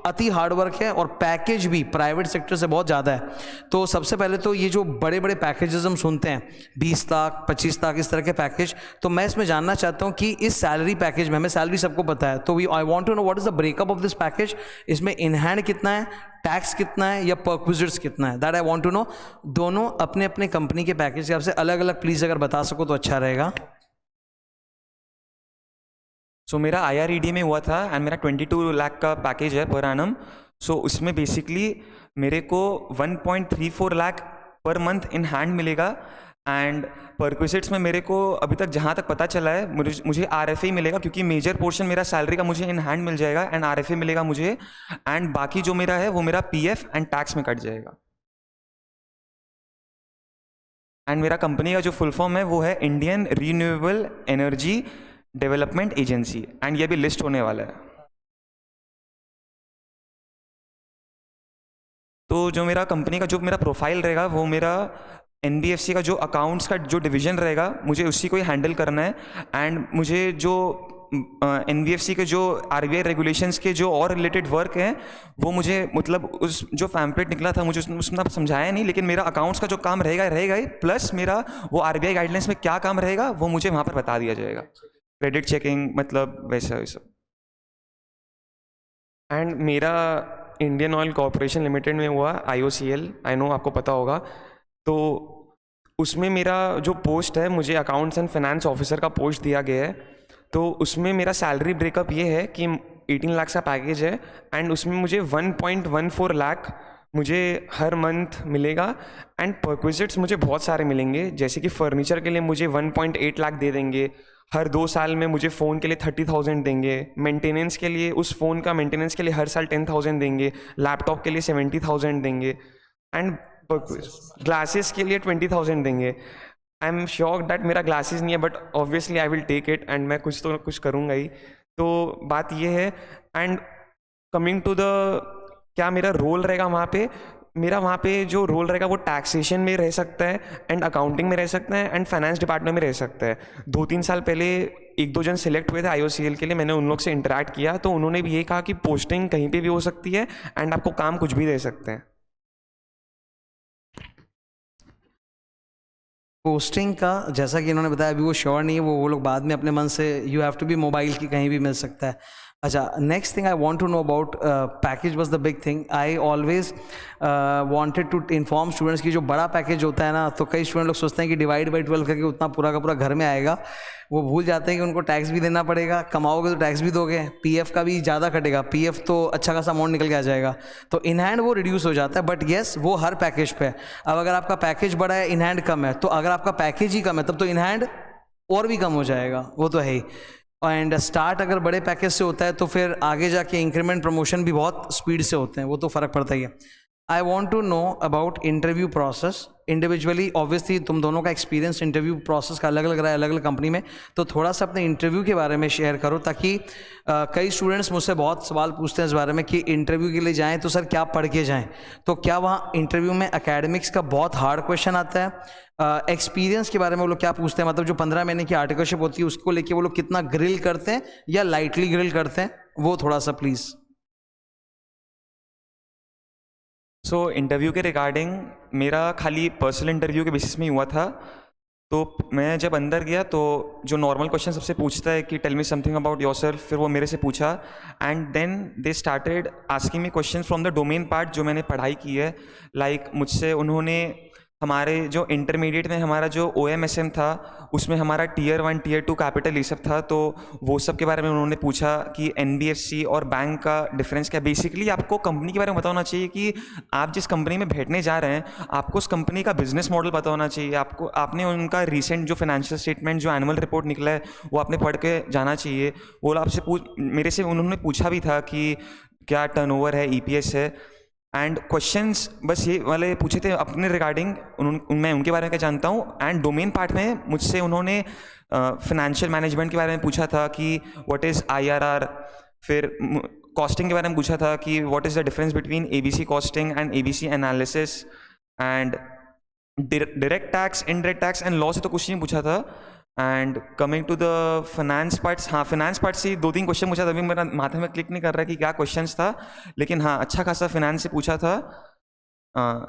अति हार्डवर्क है और पैकेज भी प्राइवेट सेक्टर से बहुत ज़्यादा है। तो सबसे पहले तो ये जो बड़े बड़े पैकेजेस हम सुनते हैं 20 लाख 25 लाख इस तरह के पैकेज, तो मैं इसमें जानना चाहता हूँ कि इस सैलरी पैकेज में, हमें सैलरी सबको पता है, तो I want to know what is the breakup of this package. इसमें इन हैंड कितना है, टैक्स कितना है या परक्विजिट्स कितना है, that I want to know. दोनों अपने अपने कंपनी के पैकेज के हिसाब से अलग अलग प्लीज अगर बता सको तो अच्छा रहेगा। सो मेरा IRED में हुआ था एंड मेरा 22 लाख का पैकेज है पर एनम। सो उसमें बेसिकली मेरे को 1.34 lakh per month in hand मिलेगा एंड परक्विजिट्स में मेरे को अभी तक जहाँ तक पता चला है मुझे RFA मिलेगा, क्योंकि मेजर पोर्शन मेरा सैलरी का मुझे इन हैंड मिल जाएगा एंड RFA मिलेगा मुझे, एंड बाकी जो मेरा है वो मेरा PF एंड टैक्स में कट जाएगा। एंड मेरा कंपनी का जो फुल फॉर्म है वो है Indian renewable energy development agency, and ये भी लिस्ट होने वाला है। तो जो मेरा कंपनी का जो मेरा प्रोफाइल रहेगा वो मेरा NBFC का जो अकाउंट्स का जो डिवीजन रहेगा मुझे उसी को ही हैंडल करना है, एंड मुझे जो NBFC के जो RBI रेगुलेशंस के जो और रिलेटेड वर्क हैं वो मुझे, मतलब उस जो पैम्पलेट निकला था मुझे उसमें आप समझाया नहीं, लेकिन मेरा अकाउंट्स का जो काम रहेगा ही, प्लस मेरा वो RBI गाइडलाइंस में क्या काम रहेगा वो मुझे वहाँ पर बता दिया जाएगा। क्रेडिट चेकिंग, मतलब वैसा वैसा। एंड मेरा इंडियन ऑयल कॉर्पोरेशन लिमिटेड में हुआ IOCL, आई नो आपको पता होगा। तो उसमें मेरा जो पोस्ट है, मुझे अकाउंट्स एंड फाइनेंस ऑफिसर का पोस्ट दिया गया है। तो उसमें मेरा सैलरी ब्रेकअप ये है कि 18 लाख का पैकेज है एंड उसमें मुझे 1.14 लाख मुझे हर मंथ मिलेगा, एंड परक्विजिट्स मुझे बहुत सारे मिलेंगे, जैसे कि फर्नीचर के लिए मुझे 1.8 लाख दे देंगे, हर 2 साल में मुझे फ़ोन के लिए 30,000 देंगे, मेंटेनेंस के लिए उस फ़ोन का मेंटेनेंस के लिए हर साल 10,000 देंगे, लैपटॉप के लिए 70,000 देंगे, एंड ग्लासेस के लिए 20,000 देंगे। आई एम श्योर दैट मेरा ग्लासेस नहीं है, but obviously I will take it and मैं कुछ तो कुछ करूँगा ही। तो बात ये है। एंड कमिंग टू द क्या मेरा रोल रहेगा वहाँ पे, मेरा वहाँ पे जो रोल रहेगा वो टैक्सेशन में रह सकता है एंड अकाउंटिंग में रह सकता है एंड फाइनेंस डिपार्टमेंट में रह सकता है। 2-3 साल पहले 1-2 जन सिलेक्ट हुए थे IOCL के लिए, मैंने उन लोग से इंटरेक्ट किया तो उन्होंने भी ये कहा कि पोस्टिंग कहीं पे भी हो सकती है एंड आपको काम कुछ भी दे सकते हैं। पोस्टिंग का जैसा कि इन्होंने बताया अभी वो श्योर नहीं है, वो लोग बाद में अपने मन से, you have to be mobile की कहीं भी मिल सकता है। अच्छा, next thing I want to know about package was the big thing. I always wanted to inform students की जो बड़ा पैकेज होता है ना, तो कई स्टूडेंट लोग सोचते हैं कि डिवाइड बाई 12 करके उतना पूरा का पूरा घर में आएगा। वो भूल जाते हैं कि उनको टैक्स भी देना पड़ेगा, कमाओगे तो टैक्स भी दोगे, PF का भी ज़्यादा कटेगा, PF तो अच्छा खासा अमाउंट निकल के आ जाएगा, तो इन हैंड वो रिड्यूस हो जाता है। बट येस, वो हर पैकेज पे है। अब अगर आपका पैकेज बड़ा है, इन हैंड कम है, तो अगर आपका पैकेज ही कम है तब तो इन हैंड और भी कम हो जाएगा, वो तो है ही। एंड स्टार्ट अगर बड़े पैकेज से होता है तो फिर आगे जाके इंक्रीमेंट प्रमोशन भी बहुत स्पीड से होते हैं, वो तो फ़र्क पड़ता ही है। I want to know about interview process individually. Obviously तुम दोनों का एक्सपीरियंस इंटरव्यू प्रोसेस का अलग अलग रहा है अलग अलग कंपनी में, तो थोड़ा सा अपने इंटरव्यू के बारे में शेयर करो, ताकि कई स्टूडेंट्स मुझसे बहुत सवाल पूछते हैं इस बारे में कि इंटरव्यू के लिए जाएं तो सर क्या पढ़ के जाएं। तो क्या वहाँ इंटरव्यू में एकेडमिक्स का बहुत हार्ड क्वेश्चन आता है? एक्सपीरियंस के बारे में वो लोग क्या पूछते हैं, मतलब जो 15 महीने की आर्टिकलशिप होती है उसको लेके वो लोग कितना ग्रिल करते हैं या लाइटली ग्रिल करते हैं, वो थोड़ा सा प्लीज़। सो इंटरव्यू के रिगार्डिंग मेरा खाली पर्सनल इंटरव्यू के बेसिस में ही हुआ था। तो मैं जब अंदर गया तो जो नॉर्मल क्वेश्चन सबसे पूछता है कि tell me something about yourself, फिर वो मेरे से पूछा and then they started asking me question from the domain part जो मैंने पढ़ाई की है। लाइक मुझसे उन्होंने हमारे जो इंटरमीडिएट में हमारा जो OMSM था उसमें हमारा Tier 1 Tier 2 कैपिटल ये सब था, तो वो सब के बारे में उन्होंने पूछा कि NBFC और बैंक का डिफरेंस क्या। बेसिकली आपको कंपनी के बारे में पता होना चाहिए कि आप जिस कंपनी में बैठने जा रहे हैं आपको उस कंपनी का बिजनेस मॉडल पता होना चाहिए। आपने उनका रिसेंट जो फाइनेंशियल स्टेटमेंट जो एनुअल रिपोर्ट निकला है वो आपने पढ़ के जाना चाहिए। वो आपसे मेरे से उन्होंने पूछा भी था कि क्या टर्नओवर है, EPS है, एंड क्वेश्चंस बस ये वाले पूछे थे अपने रिगार्डिंग। मैं उनके बारे में क्या जानता हूँ। एंड डोमेन पार्ट में मुझसे उन्होंने फिनेंशियल मैनेजमेंट के बारे में पूछा था कि व्हाट इज़ IRR, फिर कॉस्टिंग के बारे में पूछा था कि what is the difference between ABC costing and ABC analysis, and direct tax, indirect tax and law से तो कुछ नहीं पूछा था। And coming to the finance parts, हाँ फाइनेंस पार्ट से 2-3 क्वेश्चन पूछा था, अभी मेरा माथे में क्लिक नहीं कर रहा है कि क्या क्वेश्चंस था, लेकिन हाँ अच्छा खासा फाइनेंस से पूछा था।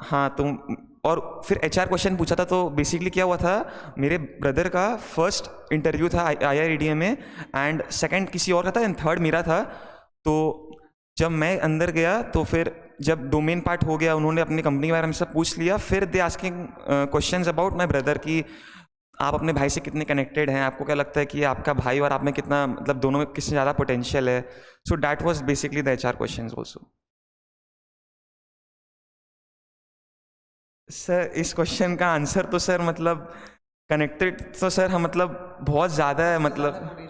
हाँ तो और फिर HR क्वेश्चन पूछा था। तो बेसिकली क्या हुआ था, मेरे ब्रदर का फर्स्ट इंटरव्यू था IREDA में एंड सेकंड किसी और का था एंड थर्ड मेरा था। तो जब मैं अंदर गया तो फिर जब डोमेन पार्ट हो गया उन्होंने अपनी कंपनी के बारे में सब पूछ लिया, फिर they asking questions about my brother कि आप अपने भाई से कितने कनेक्टेड हैं, आपको क्या लगता है कि आपका भाई और आप में कितना मतलब दोनों में किससे ज़्यादा पोटेंशियल है। So that was basically the HR questions also. Sir इस क्वेश्चन का आंसर तो सर मतलब कनेक्टेड तो सर हम मतलब बहुत ज़्यादा है मतलब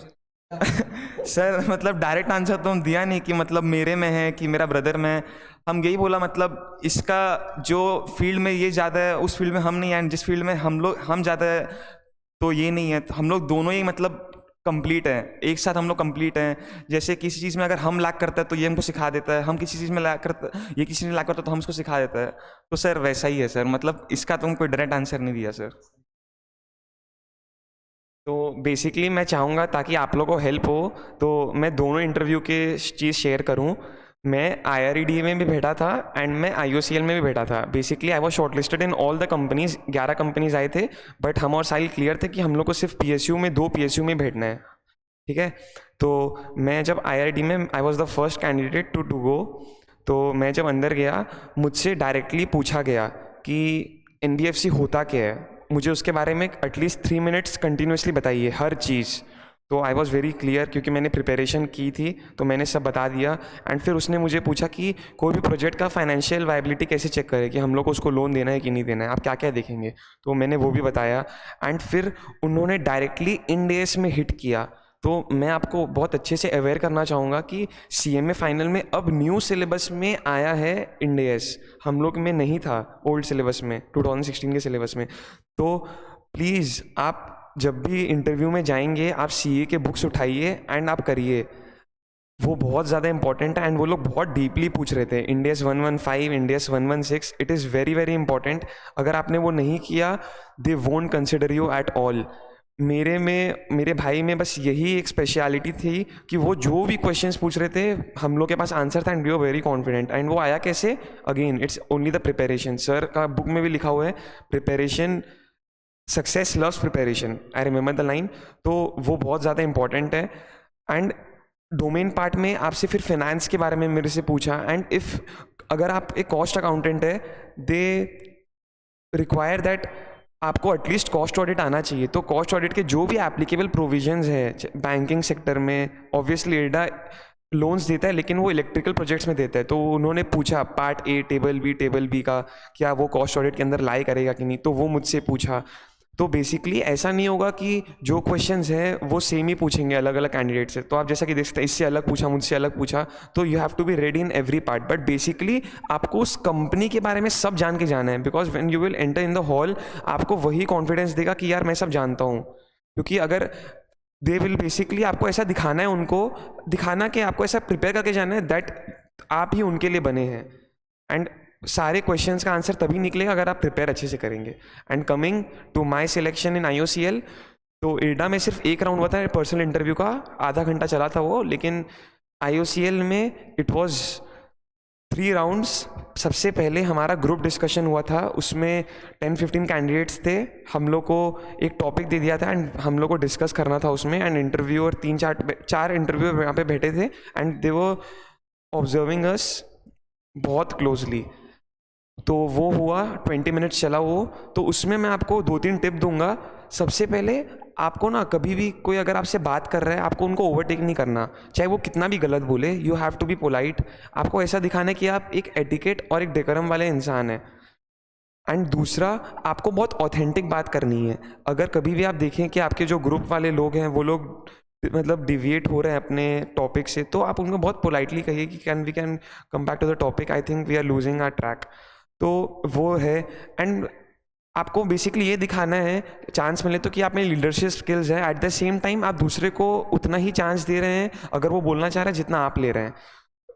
सर मतलब डायरेक्ट आंसर तो हम दिया नहीं कि मतलब मेरे में है कि मेरा ब्रदर में है। हम यही बोला मतलब इसका जो फील्ड में ये ज़्यादा है उस फील्ड में हम नहीं हैं, जिस फील्ड में हम ज़्यादा है तो ये नहीं है। तो हम लोग दोनों ही मतलब कंप्लीट हैं, एक साथ हम लोग कंप्लीट हैं। जैसे किसी चीज़ में अगर हम लैक करता है तो ये हमको सिखा देता है, हम किसी चीज़ में लैक करता ये किसी ने लैक करता है तो हम उसको सिखा देता है। तो सर वैसा ही है सर, मतलब इसका तो कोई डायरेक्ट आंसर नहीं दिया सर। तो बेसिकली मैं चाहूँगा ताकि आप लोगों को हेल्प हो तो मैं दोनों इंटरव्यू के चीज़ शेयर करूँ। मैं IREDA में भी बैठा था एंड मैं IOCL में भी बैठा था। Basically I was shortlisted in all the companies, 11 companies आए थे, बट हम और साहिल क्लियर थे कि हम लोग को सिर्फ PSU में 2 PSU में बैठना है, ठीक है। तो मैं जब IREDA में I was the first candidate to go. तो मैं जब अंदर गया मुझसे डायरेक्टली पूछा गया कि NBFC होता क्या है, मुझे उसके बारे में एटलीस्ट 3 मिनट्स कंटिन्यूसली बताइए हर चीज़। तो आई वॉज़ वेरी क्लियर क्योंकि मैंने प्रिपरेशन की थी तो मैंने सब बता दिया। एंड फिर उसने मुझे पूछा कि कोई भी प्रोजेक्ट का फाइनेंशियल वायबिलिटी कैसे चेक करें कि हम लोग को उसको लोन देना है कि नहीं देना है, आप क्या क्या देखेंगे। तो मैंने वो भी बताया एंड फिर उन्होंने डायरेक्टली इंड AS में हिट किया। तो मैं आपको बहुत अच्छे से अवेयर करना चाहूँगा कि CMA फाइनल में अब न्यू सिलेबस में आया है इंड AS, हम लोग में नहीं था ओल्ड सिलेबस में, 2016 के सिलेबस में। तो प्लीज़ आप जब भी इंटरव्यू में जाएंगे आप CA के बुक्स उठाइए एंड आप करिए, वो बहुत ज़्यादा इंपॉर्टेंट है। एंड वो लोग बहुत डीपली पूछ रहे थे Ind AS 115, Ind AS 116, it is very very important. अगर आपने वो नहीं किया they won't consider you at all. मेरे भाई में बस यही एक स्पेशलिटी थी कि वो जो भी क्वेश्चंस पूछ रहे थे हम लोग के पास आंसर था and we were very confident. And वो आया कैसे, again it's only the preparation. Sir का बुक में भी लिखा हुआ है preparation, success loves preparation, I remember the line. तो वो बहुत ज़्यादा इंपॉर्टेंट है। एंड डोमेन पार्ट में आपसे फिर फाइनेंस के बारे में मेरे से पूछा। एंड इफ़ अगर आप एक कॉस्ट अकाउंटेंट है दे रिक्वायर दैट आपको एटलीस्ट कॉस्ट ऑडिट आना चाहिए। तो कॉस्ट ऑडिट के जो भी एप्लीकेबल प्रोविजंस है बैंकिंग सेक्टर में, ऑब्वियसली IREDA लोन्स देता है लेकिन वो इलेक्ट्रिकल प्रोजेक्ट्स में देता है। तो उन्होंने पूछा पार्ट A टेबल B का क्या वो कॉस्ट ऑडिट के अंदर लाई करेगा कि नहीं, तो वो मुझसे पूछा। तो बेसिकली ऐसा नहीं होगा कि जो क्वेश्चंस हैं वो सेम ही पूछेंगे अलग अलग कैंडिडेट से। तो आप जैसा कि देख सकते हैं, इससे अलग पूछा, मुझसे अलग पूछा, तो you have to be ready in every part. But basically आपको उस कंपनी के बारे में सब जान के जाना है, because when you will enter in the hall आपको वही कॉन्फिडेंस देगा कि यार मैं सब जानता हूँ। क्योंकि अगर दे विल बेसिकली आपको ऐसा दिखाना है, उनको दिखाना कि आपको ऐसा प्रिपेयर करके जाना है दैट आप ही उनके लिए बने हैं। एंड सारे क्वेश्चंस का आंसर तभी निकलेगा अगर आप प्रिपेयर अच्छे से करेंगे। And coming to my selection in IOCL, तो एडा में सिर्फ एक राउंड हुआ था पर्सनल इंटरव्यू का, आधा घंटा चला था वो, लेकिन IOCL में इट वाज 3 राउंड्स। सबसे पहले हमारा ग्रुप डिस्कशन हुआ था, उसमें 10-15 कैंडिडेट्स थे, हम लोग को एक टॉपिक दे दिया था एंड हम लोग को डिस्कस करना था उसमें। एंड इंटरव्यूअर 3-4 इंटरव्यूअर यहाँ पे बैठे थे एंड दे वर ऑब्जर्विंग अस बहुत क्लोजली। तो वो हुआ, 20 मिनट्स चला वो। तो उसमें मैं आपको 2-3 टिप दूंगा। सबसे पहले आपको ना कभी भी कोई अगर आपसे बात कर रहा है, आपको उनको ओवरटेक नहीं करना, चाहे वो कितना भी गलत बोले। You have to be polite. आपको ऐसा दिखाना है कि आप एक एटिकेट और एक डेकोरम वाले इंसान हैं। एंड दूसरा, आपको बहुत ऑथेंटिक बात करनी है। अगर कभी भी आप देखें कि आपके जो ग्रुप वाले लोग हैं वो लोग मतलब डिविएट हो रहे हैं अपने टॉपिक से, तो आप उनको बहुत पोलाइटली कहिए कि we can come back to the topic, I think we are losing our track. तो वो है। एंड आपको बेसिकली ये दिखाना है चांस मिले तो कि आप में लीडरशिप स्किल्स है, एट द सेम टाइम आप दूसरे को उतना ही चांस दे रहे हैं अगर वो बोलना चाह रहे हैं जितना आप ले रहे हैं,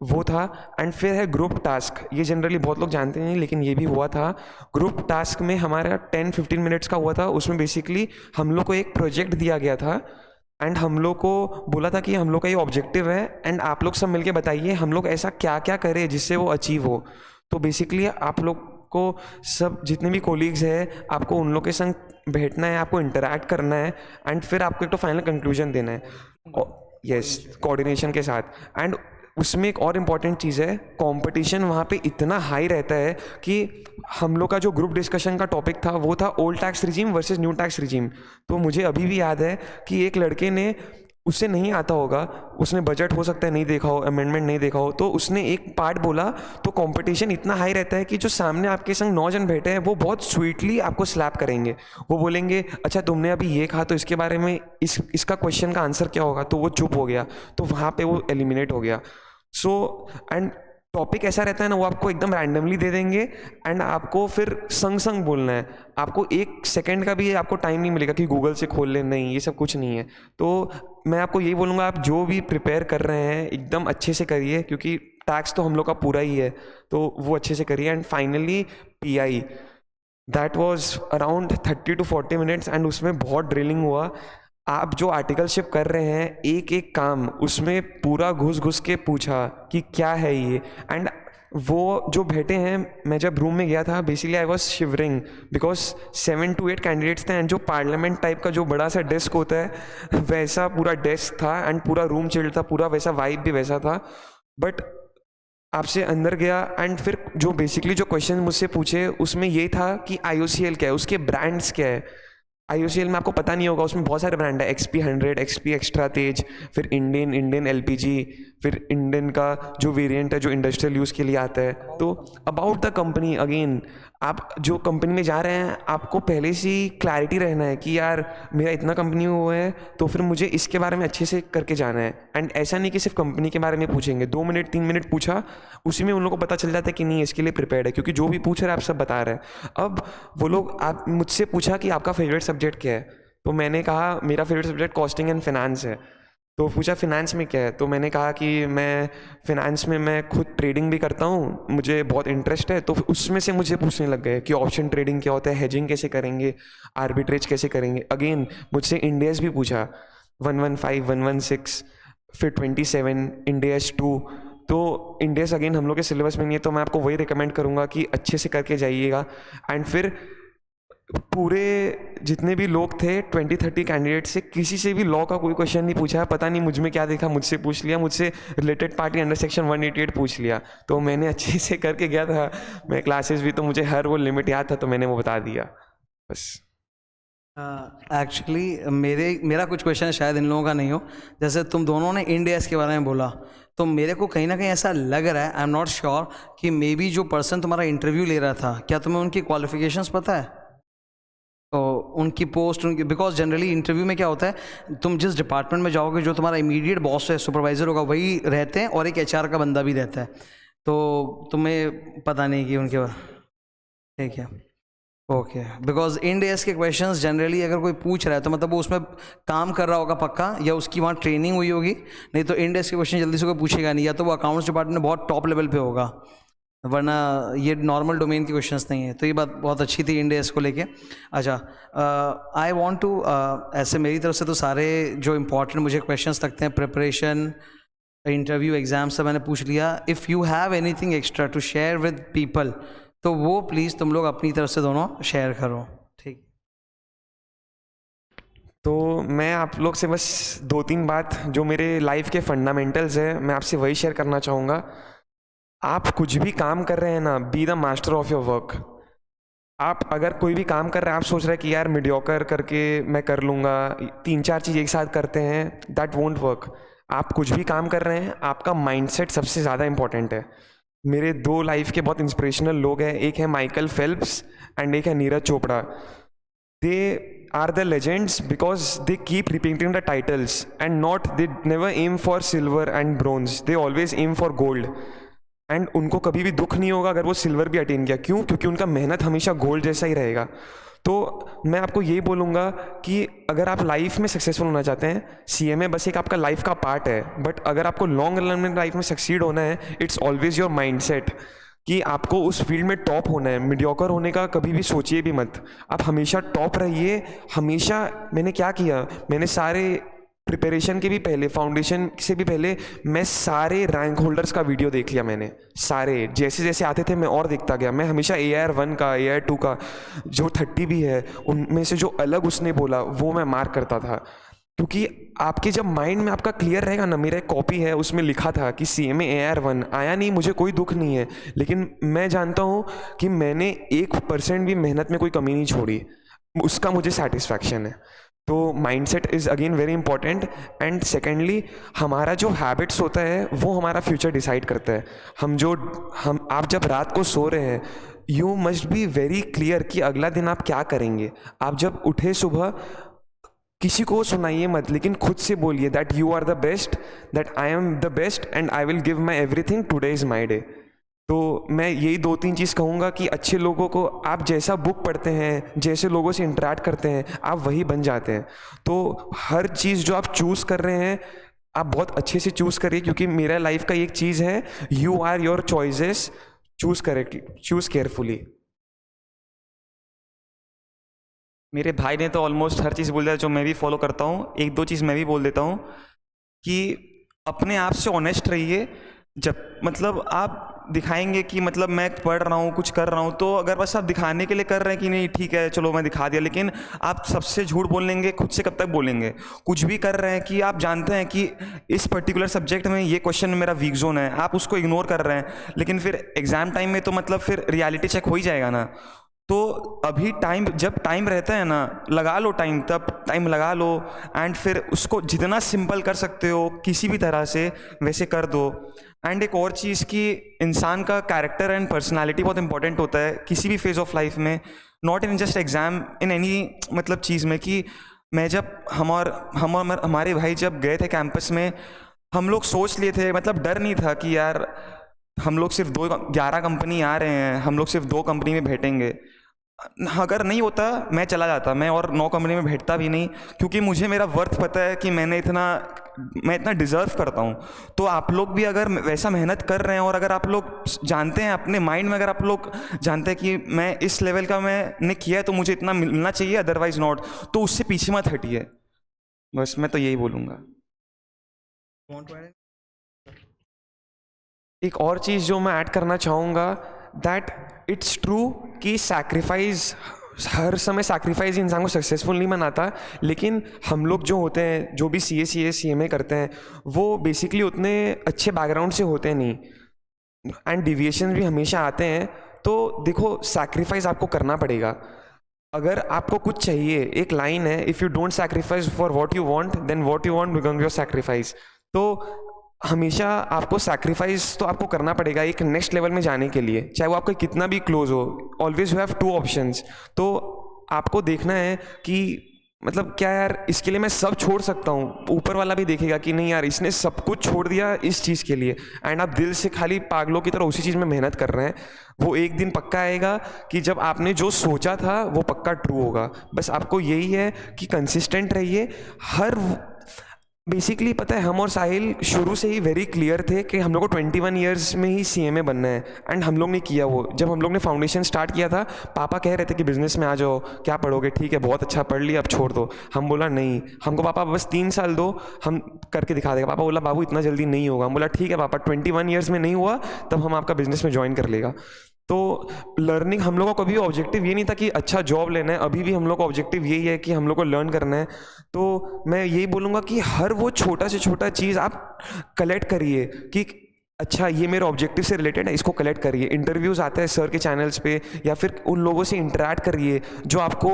वो था। एंड फिर है ग्रुप टास्क। ये जनरली बहुत लोग जानते नहीं, लेकिन ये भी हुआ था। ग्रुप टास्क में हमारा 10-15 मिनट्स का हुआ था। उसमें बेसिकली हम लोग को एक प्रोजेक्ट दिया गया था एंड हम लोग को बोला था कि हम लोग का ये ऑब्जेक्टिव है एंड आप लोग सब मिलके बताइए हम लोग ऐसा क्या क्या करें जिससे वो अचीव हो। तो बेसिकली आप लोग को सब जितने भी कोलीग्स हैं आपको उन लोग के संग बैठना है, आपको इंटरैक्ट करना है एंड फिर आपको एक तो फाइनल कंक्लूजन देना है, यस, कोऑर्डिनेशन के साथ। एंड उसमें एक और इम्पॉर्टेंट चीज़ है, कंपटीशन वहाँ पे इतना हाई रहता है कि हम लोग का जो ग्रुप डिस्कशन का टॉपिक था वो था old tax regime versus new tax regime. तो मुझे अभी भी याद है कि एक लड़के ने, उससे नहीं आता होगा, उसने बजट हो सकता है नहीं देखा हो, अमेंडमेंट नहीं देखा हो, तो उसने एक पार्ट बोला। तो कंपटीशन इतना हाई रहता है कि जो सामने आपके संग 9 जन बैठे हैं वो बहुत स्वीटली आपको स्लैप करेंगे। वो बोलेंगे अच्छा तुमने अभी ये कहा तो इसके बारे में इसका क्वेश्चन का आंसर क्या होगा, तो वो चुप हो गया, तो वहाँ पे वो एलिमिनेट हो गया। सो एंड टॉपिक ऐसा रहता है ना, वो आपको एकदम रैंडमली दे देंगे एंड आपको फिर संग बोलना है। आपको 1 सेकेंड का भी आपको टाइम नहीं मिलेगा कि गूगल से खोल ले, नहीं, ये सब कुछ नहीं है। तो मैं आपको यही बोलूँगा, आप जो भी प्रिपेयर कर रहे हैं एकदम अच्छे से करिए, क्योंकि टैक्स तो हम लोग का पूरा ही है, तो वो अच्छे से करिए। And finally PI, that was around 30 to 40 minutes and उसमें बहुत ड्रिलिंग हुआ। आप जो आर्टिकलशिप कर रहे हैं, एक एक काम उसमें पूरा घुस के पूछा कि क्या है ये। एंड वो जो बैठे हैं, मैं जब रूम में गया था basically I was shivering because 7 to 8 candidates थे एंड जो पार्लियामेंट टाइप का जो बड़ा सा डेस्क होता है वैसा पूरा डेस्क था एंड पूरा रूम चिल्ड था, पूरा वैसा वाइब भी वैसा था। बट आपसे अंदर गया एंड फिर जो बेसिकली जो क्वेश्चन मुझसे पूछे उसमें ये था कि IOCL क्या है, उसके ब्रांड्स क्या है। IOCL में आपको पता नहीं होगा, उसमें बहुत सारे ब्रांड है, XP100, XP एक्स्ट्रा तेज, फिर इंडियन LPG, फिर इंडियन का जो वेरिएंट है जो इंडस्ट्रियल यूज़ के लिए आता है। तो अबाउट द कंपनी, अगेन आप जो कंपनी में जा रहे हैं आपको पहले से ही क्लैरिटी रहना है कि यार मेरा इतना कंपनी हुआ है तो फिर मुझे इसके बारे में अच्छे से करके जाना है। एंड ऐसा नहीं कि सिर्फ कंपनी के बारे में पूछेंगे, 2 मिनट 3 मिनट पूछा, उसी में उन लोगों को पता चल जाता है कि नहीं इसके लिए प्रिपेयर्ड है, क्योंकि जो भी पूछ रहे हैं आप सब बता रहे हैं। अब वो लोग, आप मुझसे पूछा कि आपका फेवरेट सब्जेक्ट क्या है, तो मैंने कहा मेरा favourite subject costing and finance है। तो पूछा फिनांस में क्या है, तो मैंने कहा कि मैं फिनांस में मैं खुद ट्रेडिंग भी करता हूँ, मुझे बहुत इंटरेस्ट है। तो उसमें से मुझे पूछने लग गए कि ऑप्शन ट्रेडिंग क्या होता है, हेजिंग कैसे करेंगे, आर्बिट्रेज कैसे करेंगे। अगेन मुझसे इंडेस भी पूछा, 115, 116, फिर 27, इंडेस 2। तो इंडेस अगेन हम लोग के सिलेबस में नहीं है, तो मैं आपको वही रिकमेंड करूँगा कि अच्छे से करके जाइएगा। एंड फिर पूरे जितने भी लोग थे 20-30 कैंडिडेट से किसी से भी लॉ का कोई क्वेश्चन नहीं पूछा, पता नहीं मुझ में क्या देखा, मुझसे पूछ लिया, मुझसे रिलेटेड पार्टी अंडर सेक्शन 188 पूछ लिया। तो मैंने अच्छे से करके गया था, मैं क्लासेस भी, तो मुझे हर वो लिमिट याद था, तो मैंने वो बता दिया बस। एक्चुअली मेरा कुछ क्वेश्चन शायद इन लोगों का नहीं हो। जैसे तुम दोनों ने इंडेस के बारे में बोला, तो मेरे को कहीं ना कहीं ऐसा लग रहा है, आई एम नॉट श्योर, कि मे बी जो पर्सन तुम्हारा इंटरव्यू ले रहा था, क्या तुम्हें उनकी क्वालिफिकेशंस पता है? तो उनकी पोस्ट उनकी, बिकॉज जनरली इंटरव्यू में क्या होता है, तुम जिस डिपार्टमेंट में जाओगे जो तुम्हारा इमीडिएट बॉस है, सुपरवाइज़र होगा, वही रहते हैं और एक एचआर का बंदा भी रहता है, तो तुम्हें पता नहीं कि उनके बाद। ठीक है, ओके। बिकॉज इंड एस के क्वेश्चंस जनरली अगर कोई पूछ रहा है तो मतलब वो उसमें काम कर रहा होगा पक्का, या उसकी वहाँ ट्रेनिंग हुई होगी, नहीं तो इंड एस के क्वेश्चन जल्दी से कोई पूछेगा नहीं, या तो वो अकाउंट्स डिपार्टमेंट में बहुत टॉप लेवल पे होगा, वरना ये नॉर्मल डोमेन के क्वेश्चंस नहीं है। तो ये बात बहुत अच्छी थी इंड एस को लेके। अच्छा, आई वांट टू, ऐसे मेरी तरफ से तो सारे जो इम्पोर्टेंट मुझे क्वेश्चंस लगते हैं, प्रिपरेशन, इंटरव्यू, एग्जाम से मैंने पूछ लिया। If you have anything extra to share with people तो वो प्लीज़ तुम लोग अपनी तरफ से दोनों शेयर करो। ठीक, तो मैं आप लोग से बस 2-3 बात जो मेरे लाइफ के फंडामेंटल्स है मैं आपसे वही शेयर करना चाहूँगा। आप कुछ भी काम कर रहे हैं ना, be the master of your work. आप अगर कोई भी काम कर रहे हैं, आप सोच रहे हैं कि यार मीडियोकर करके मैं कर लूँगा, 3-4 चीज़ एक साथ करते हैं, दैट वोंट वर्क। आप कुछ भी काम कर रहे हैं, आपका माइंडसेट सबसे ज़्यादा इंपॉर्टेंट है। मेरे 2 लाइफ के बहुत इंस्पिरेशनल लोग हैं, एक है माइकल फेल्प्स एंड एक है Neeraj Chopra. They are the legends because they keep repeating the titles and not, they never aim for silver and bronze, they always aim for gold. And उनको कभी भी दुख नहीं होगा अगर वो सिल्वर भी अटेन किया। क्यों? क्योंकि उनका मेहनत हमेशा गोल्ड जैसा ही रहेगा। तो मैं आपको यही बोलूँगा कि अगर आप लाइफ में सक्सेसफुल होना चाहते हैं, सीएमए बस एक आपका लाइफ का पार्ट है, बट अगर आपको लॉन्ग रन में लाइफ में सक्सीड होना है, इट्स ऑलवेज योर माइंडसेट कि आपको उस फील्ड में टॉप होना है। मीडियोकर होने का कभी भी सोचिए भी मत, आप हमेशा टॉप रहिए। हमेशा मैंने क्या किया, मैंने सारे प्रिपरेशन के भी पहले, फाउंडेशन से भी पहले, मैं सारे रैंक होल्डर्स का वीडियो देख लिया मैंने। सारे जैसे जैसे आते थे मैं और देखता गया। मैं हमेशा AR1 का, AR2 का, जो 30 भी है उनमें से जो अलग उसने बोला वो मैं मार्क करता था। क्योंकि आपके जब माइंड में आपका क्लियर रहेगा ना, मेरा एक कॉपी है उसमें लिखा था कि CMA AR1 आया नहीं, मुझे कोई दुख नहीं है, लेकिन मैं जानता हूँ कि मैंने 1% भी मेहनत में कोई कमी नहीं छोड़ी, उसका मुझे सेटिस्फैक्शन है। तो mindset is again very important. And secondly, हमारा जो हैबिट्स होता है वो हमारा फ्यूचर डिसाइड करता है। आप जब रात को सो रहे हैं, you must be very clear कि अगला दिन आप क्या करेंगे। आप जब उठे सुबह, किसी को सुनाइए मत, लेकिन खुद से बोलिए that you are the best, that I am the best and I will give my everything, today is my day. तो मैं यही 2-3 चीज़ कहूँगा कि अच्छे लोगों को, आप जैसा बुक पढ़ते हैं, जैसे लोगों से इंटरेक्ट करते हैं, आप वही बन जाते हैं। तो हर चीज़ जो आप चूज़ कर रहे हैं, आप बहुत अच्छे से चूज़ करिए, क्योंकि मेरा लाइफ का एक चीज़ है, you are your choices, choose correctly, choose carefully. मेरे भाई ने तो ऑलमोस्ट हर चीज़ बोल दिया जो मैं भी फॉलो करता हूँ। 1-2 चीज़ मैं भी बोल देता हूँ कि अपने आप से ऑनेस्ट रहिए। जब मतलब आप दिखाएंगे कि मतलब मैं पढ़ रहा हूँ, कुछ कर रहा हूँ, तो अगर बस आप दिखाने के लिए कर रहे हैं कि नहीं ठीक है चलो मैं दिखा दिया, लेकिन आप सबसे झूठ बोलेंगे, खुद से कब तक बोलेंगे? कुछ भी कर रहे हैं कि आप जानते हैं कि इस पर्टिकुलर सब्जेक्ट में ये क्वेश्चन मेरा वीक जोन है, आप उसको इग्नोर कर रहे हैं, लेकिन फिर एग्जाम टाइम में तो मतलब फिर रियलिटी चेक हो ही जाएगा ना। तो अभी जब टाइम रहता है ना, लगा लो टाइम, तब टाइम लगा लो, एंड फिर उसको जितना सिंपल कर सकते हो किसी भी तरह से वैसे कर दो। एंड एक और चीज़ कि इंसान का कैरेक्टर एंड पर्सनालिटी बहुत इंपॉर्टेंट होता है किसी भी फेज ऑफ लाइफ में, not in just exam, in any मतलब चीज़ में। कि मैं जब हमारे भाई जब गए थे कैंपस में, हम लोग सोच लिए थे, मतलब डर नहीं था कि यार हम लोग सिर्फ 11 कंपनी आ रहे हैं, हम लोग सिर्फ 2 कंपनी में बैठेंगे। अगर नहीं होता मैं चला जाता, मैं और 9 कंपनी में बैठता भी नहीं, क्योंकि मुझे मेरा वर्थ पता है कि मैं इतना डिज़र्व करता हूँ। तो आप लोग भी अगर वैसा मेहनत कर रहे हैं, और अगर आप लोग जानते हैं अपने माइंड में, अगर आप लोग जानते हैं कि मैं इस लेवल का मैंने किया है तो मुझे इतना मिलना चाहिए, अदरवाइज नॉट, तो उससे पीछे मत हटिए। बस मैं तो यही बोलूँगा। एक और चीज़ जो मैं ऐड करना चाहूँगा, दैट इट्स ट्रू कि सैक्रिफाइस, हर समय सैक्रिफाइस इंसान को सक्सेसफुल नहीं बनाता, लेकिन हम लोग जो होते हैं, जो भी CA CMA करते हैं, वो बेसिकली उतने अच्छे बैकग्राउंड से होते नहीं, एंड डिविएशन भी हमेशा आते हैं। तो देखो, सैक्रिफाइस आपको करना पड़ेगा। अगर आपको कुछ चाहिए, एक लाइन है, if you don't sacrifice for what you want, then what you want becomes your sacrifice. तो हमेशा आपको सैक्रिफाइस तो आपको करना पड़ेगा एक नेक्स्ट लेवल में जाने के लिए, चाहे वो आपका कितना भी क्लोज हो। Always you have 2 options. तो आपको देखना है कि मतलब क्या यार, इसके लिए मैं सब छोड़ सकता हूँ। ऊपर वाला भी देखेगा कि नहीं यार, इसने सब कुछ छोड़ दिया इस चीज़ के लिए, एंड आप दिल से खाली पागलों की तरह उसी चीज़ में मेहनत कर रहे हैं। वो एक दिन पक्का आएगा कि जब आपने जो सोचा था वो पक्का ट्रू होगा। बस आपको यही है कि कंसिस्टेंट रहिए। हर बेसिकली पता है, हम और साहिल शुरू से ही वेरी क्लियर थे कि हम लोग को 21 ईयर्स में ही सीएमए बनना है, एंड हम लोग ने किया वो। जब हम लोग ने फाउंडेशन स्टार्ट किया था, पापा कह रहे थे कि बिजनेस में आ जाओ, क्या पढ़ोगे, ठीक है बहुत अच्छा पढ़ लिया, अब छोड़ दो। हम बोला नहीं, हमको पापा बस 3 साल दो, हम करके दिखा देगा। पापा बोला बाबू इतना जल्दी नहीं होगा। हम बोला ठीक है पापा, 21 ईयर्स में नहीं हुआ तब हम आपका बिजनेस में ज्वाइन कर लेगा। तो लर्निंग, हम लोगों का कभी ऑब्जेक्टिव ये नहीं था कि अच्छा जॉब लेना है, अभी भी हम लोग का ऑब्जेक्टिव यही है कि हम लोग को लर्न करना है। तो मैं यही बोलूँगा कि हर वो छोटा से छोटा चीज़ आप कलेक्ट करिए कि अच्छा ये मेरे ऑब्जेक्टिव से रिलेटेड है, इसको कलेक्ट करिए। इंटरव्यूज़ आते हैं सर के चैनल्स पे, या फिर उन लोगों से इंटरेक्ट करिए जो आपको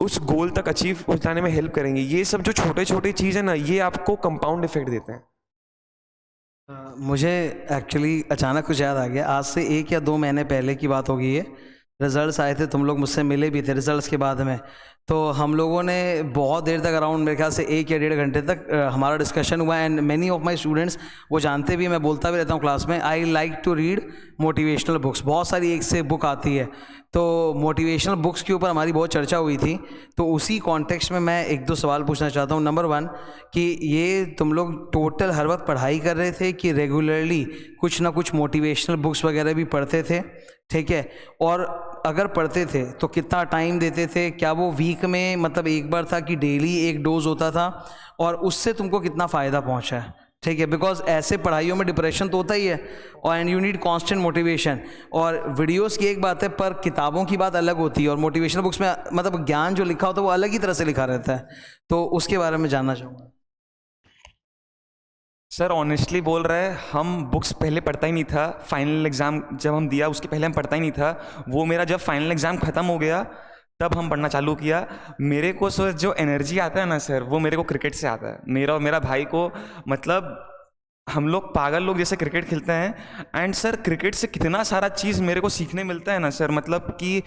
उस गोल तक अचीव पहुँचाने में हेल्प करेंगे। ये सब जो छोटे छोटे चीज़ है ना, ये आपको कंपाउंड इफेक्ट देते हैं। मुझे एक्चुअली अचानक कुछ याद आ गया। आज से 1 या 2 महीने पहले की बात होगी ये। रिजल्ट्स आए थे, तुम लोग मुझसे मिले भी थे रिजल्ट्स के बाद में। तो हम लोगों ने बहुत देर तक, अराउंड मेरे ख्याल से 1 या 1.5 घंटे तक हमारा डिस्कशन हुआ। And many of my students वो जानते भी, मैं बोलता भी रहता हूँ क्लास में, I like to read motivational books. बहुत सारी एक से बुक आती है, तो मोटिवेशनल बुक्स के ऊपर हमारी बहुत चर्चा हुई थी। तो उसी कॉन्टेक्स्ट में मैं 1-2 सवाल पूछना चाहता हूँ। नंबर 1 कि ये तुम लोग टोटल हर वक्त पढ़ाई कर रहे थे कि रेगुलरली कुछ ना कुछ मोटिवेशनल बुक्स वगैरह भी पढ़ते थे? ठीक है, और अगर पढ़ते थे तो कितना टाइम देते थे? क्या वो वीक में मतलब एक बार था कि डेली एक डोज होता था? और उससे तुमको कितना फ़ायदा पहुंचा है? ठीक है, बिकॉज ऐसे पढ़ाइयों में डिप्रेशन तो होता ही है, और and you need constant motivation. और वीडियोस की एक बात है, पर किताबों की बात अलग होती है, और मोटिवेशनल बुक्स में मतलब ज्ञान जो लिखा होता है वो अलग ही तरह से लिखा रहता है। तो उसके बारे में जानना चाहूँगा। सर ऑनेस्टली बोल रहे हैं, हम बुक्स पहले पढ़ता ही नहीं था। फाइनल एग्ज़ाम जब हम दिया उसके पहले हम पढ़ता ही नहीं था। वो मेरा जब फाइनल एग्ज़ाम ख़त्म हो गया तब हम पढ़ना चालू किया। मेरे को सर जो एनर्जी आता है ना सर, वो मेरे को क्रिकेट से आता है। मेरा और मेरा भाई को मतलब हम लोग पागल लोग जैसे क्रिकेट खेलते हैं। एंड सर क्रिकेट से कितना सारा चीज़ मेरे को सीखने मिलता है ना सर, मतलब कि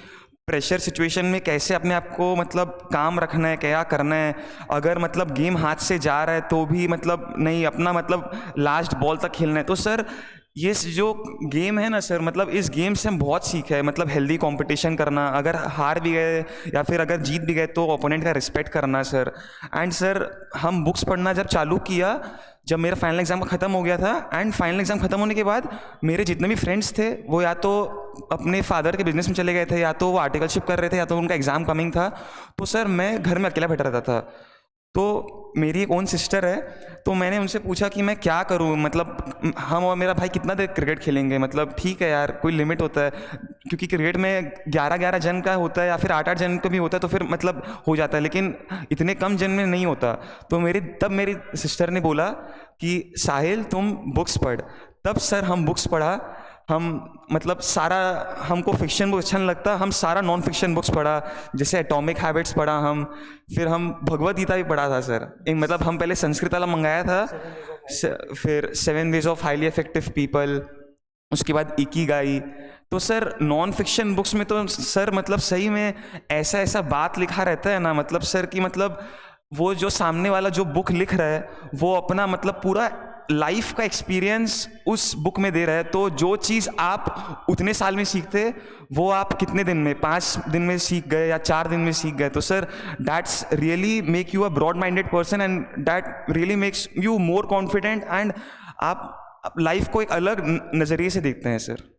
प्रेशर सिचुएशन में कैसे अपने आप को मतलब काम रखना है, क्या करना है। अगर मतलब गेम हाथ से जा रहा है तो भी मतलब नहीं, अपना मतलब लास्ट बॉल तक खेलना है। तो सर ये जो गेम है ना सर, मतलब इस गेम से हम बहुत सीखे हैं। मतलब हेल्दी कंपटीशन करना, अगर हार भी गए या फिर अगर जीत भी गए तो ओपोनेंट का रिस्पेक्ट करना सर। एंड सर हम बुक्स पढ़ना जब चालू किया, जब मेरा फाइनल एग्ज़ाम ख़त्म हो गया था, एंड फाइनल एग्ज़ाम ख़त्म होने के बाद मेरे जितने भी फ्रेंड्स थे वो या तो अपने फादर के बिजनेस में चले गए थे, या तो वो आर्टिकलशिप कर रहे थे, या तो उनका एग्ज़ाम कमिंग था। तो सर मैं घर में अकेला बैठा रहता था। तो मेरी एक ओन सिस्टर है, तो मैंने उनसे पूछा कि मैं क्या करूं, मतलब हम और मेरा भाई कितना देर क्रिकेट खेलेंगे, मतलब ठीक है यार कोई लिमिट होता है, क्योंकि क्रिकेट में 11-11 जन का होता है या फिर 8-8 जन का भी होता है, तो फिर मतलब हो जाता है, लेकिन इतने कम जन में नहीं होता। तो तब मेरी सिस्टर ने बोला कि साहिल तुम बुक्स पढ़। तब सर हम बुक्स पढ़ा। हम मतलब सारा, हमको फिक्शन बुक अच्छा नहीं लगता, हम सारा नॉन फिक्शन बुक्स पढ़ा, जैसे एटॉमिक हैबिट्स पढ़ा हम, फिर हम भगवद गीता भी पढ़ा था सर। मतलब हम पहले संस्कृत वाला मंगाया था, फिर 7 ways of highly effective people, उसके बाद इकिगाई। तो सर नॉन फिक्शन बुक्स में तो सर मतलब सही में ऐसा ऐसा बात लिखा रहता है ना, मतलब सर कि मतलब वो जो सामने वाला जो बुक लिख रहा है वो अपना मतलब पूरा लाइफ का एक्सपीरियंस उस बुक में दे रहा है। तो जो चीज़ आप उतने साल में सीखते वो आप कितने दिन में, 5 दिन में सीख गए या 4 दिन में सीख गए। तो sir that's really make you a broad minded person, and that really makes you more confident, and आप लाइफ को एक अलग नज़रिए से देखते हैं सर।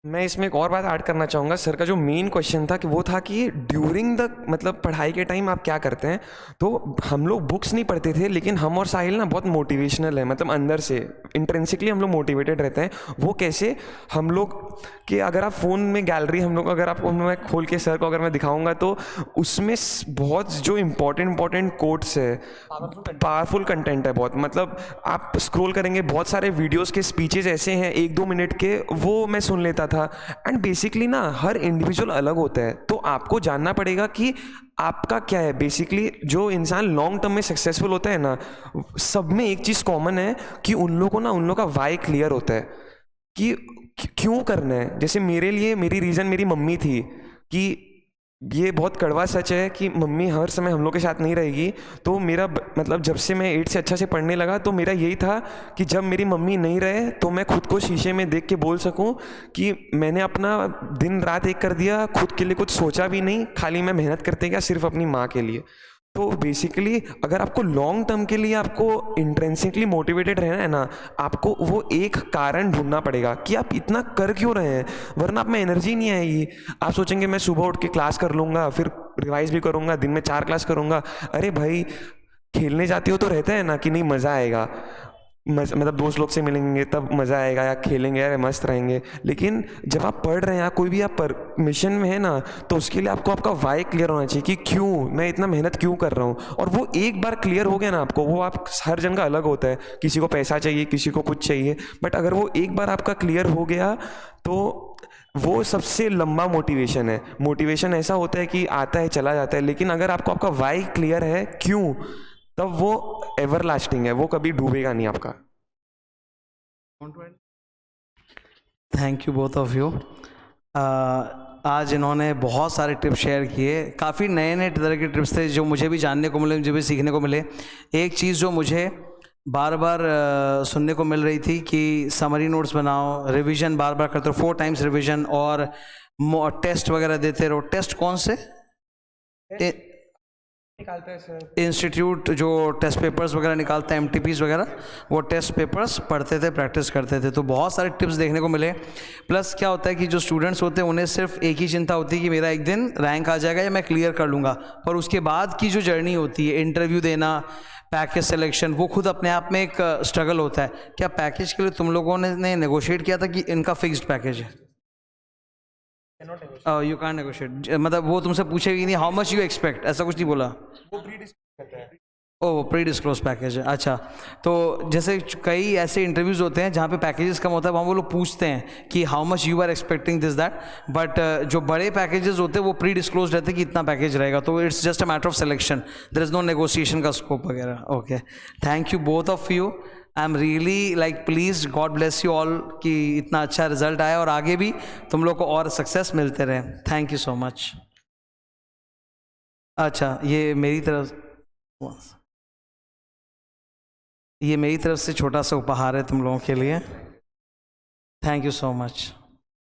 मैं इसमें एक और बात ऐड करना चाहूँगा। सर का जो मेन क्वेश्चन था कि वो था कि ड्यूरिंग द मतलब पढ़ाई के टाइम आप क्या करते हैं। तो हम लोग बुक्स नहीं पढ़ते थे, लेकिन हम और साहिल ना बहुत मोटिवेशनल है, मतलब अंदर से इंट्रिंसिकली हम लोग मोटिवेटेड रहते हैं। वो कैसे, हम लोग कि अगर आप फ़ोन में गैलरी हम लोग अगर आपको मैं खोल के सर को अगर मैं दिखाऊंगा तो उसमें बहुत जो इंपॉर्टेंट कोट्स है, पावरफुल कंटेंट है बहुत। मतलब आप स्क्रॉल करेंगे, बहुत सारे वीडियोस के स्पीचेस ऐसे हैं 1-2 मिनट के, वो मैं सुन लेता था। एंड बेसिकली ना हर इंडिविजुअल अलग होता है, तो आपको जानना पड़ेगा कि आपका क्या है। बेसिकली जो इंसान लॉन्ग टर्म में सक्सेसफुल होता है ना, सब में एक चीज़ कॉमन है कि उन लोगों का वाई क्लियर होता है कि क्यों करना है। जैसे मेरे लिए मेरी रीज़न मेरी मम्मी थी कि ये बहुत कड़वा सच है कि मम्मी हर समय हम लोग के साथ नहीं रहेगी। तो मेरा मतलब जब से मैं 8 से अच्छा से पढ़ने लगा तो मेरा यही था कि जब मेरी मम्मी नहीं रहे तो मैं खुद को शीशे में देख के बोल सकूं कि मैंने अपना दिन रात एक कर दिया, खुद के लिए कुछ सोचा भी नहीं, खाली मैं मेहनत करते गया सिर्फ अपनी माँ के लिए। तो बेसिकली अगर आपको लॉन्ग टर्म के लिए आपको इंट्रेंसिकली मोटिवेटेड रहना है ना, आपको वो एक कारण ढूंढना पड़ेगा कि आप इतना कर क्यों रहे हैं, वरना आप में एनर्जी नहीं आएगी। आप सोचेंगे मैं सुबह उठ के क्लास कर लूँगा, फिर रिवाइज भी करूँगा, दिन में 4 क्लास करूँगा। अरे भाई, खेलने जाते हो तो रहता है ना कि नहीं मज़ा आएगा, मतलब दोस्त लोग से मिलेंगे तब मज़ा आएगा, या खेलेंगे यार मस्त रहेंगे। लेकिन जब आप पढ़ रहे हैं या कोई भी आप मिशन में है ना, तो उसके लिए आपको आपका वाई क्लियर होना चाहिए कि क्यों मैं इतना मेहनत क्यों कर रहा हूँ। और वो एक बार क्लियर हो गया ना आपको, वो आप हर जन का अलग होता है, किसी को पैसा चाहिए, किसी को कुछ चाहिए, बट अगर वो एक बार आपका क्लियर हो गया तो वो सबसे लंबा मोटिवेशन है। मोटिवेशन ऐसा होता है कि आता है चला जाता है, लेकिन अगर आपको आपका वाई क्लियर है क्यों, तब वो एवर लास्टिंग है, वो कभी डूबेगा नहीं आपका। Thank you both of you. आज इन्होंने बहुत सारे टिप्स शेयर किए, काफ़ी नए नए तरह के टिप्स थे जो मुझे भी जानने को मिले, मुझे भी सीखने को मिले। एक चीज़ जो मुझे बार बार सुनने को मिल रही थी कि समरी नोट्स बनाओ, रिवीजन बार बार करते रहो, 4 टाइम्स रिवीजन, और टेस्ट वगैरह देते रहो। टेस्ट कौन से निकालता है सर? इंस्टीट्यूट जो टेस्ट पेपर्स वगैरह निकालता है, MTPs वगैरह, वो टेस्ट पेपर्स पढ़ते थे, प्रैक्टिस करते थे। तो बहुत सारे टिप्स देखने को मिले। प्लस क्या होता है कि जो स्टूडेंट्स होते हैं उन्हें सिर्फ एक ही चिंता होती है कि मेरा एक दिन रैंक आ जाएगा या मैं क्लियर कर लूँगा, पर उसके बाद की जो जर्नी होती है, इंटरव्यू देना, पैकेज सिलेक्शन, वो खुद अपने आप में एक स्ट्रगल होता है। क्या पैकेज के लिए तुम लोगों ने नेगोशिएट किया था कि इनका फिक्स्ड पैकेज है? यू कैन नेगोशिएट, मतलब वो तुमसे पूछेगी नहीं हाउ मच यू एक्सपेक्ट, ऐसा कुछ नहीं बोला? ओह, प्री डिस्क्लोज पैकेज है, अच्छा। तो जैसे कई ऐसे इंटरव्यूज़ होते हैं जहाँ पे पैकेजेस कम होता है, वहाँ वो लोग पूछते हैं कि how much you are expecting this that, but जो बड़े पैकेजेस होते हैं वो प्री डिस्क्लोज रहते हैं कि इतना पैकेज रहेगा। तो it's just a matter of selection, there is no negotiation का स्कोप वगैरह। Okay, thank you both of you. I am really like please, God bless you all कि इतना अच्छा रिजल्ट आया और आगे भी तुम लोग को और सक्सेस मिलते रहे। Thank you so much. अच्छा, ये मेरी तरफ से छोटा सा उपहार है तुम लोगों के लिए। Thank you so much.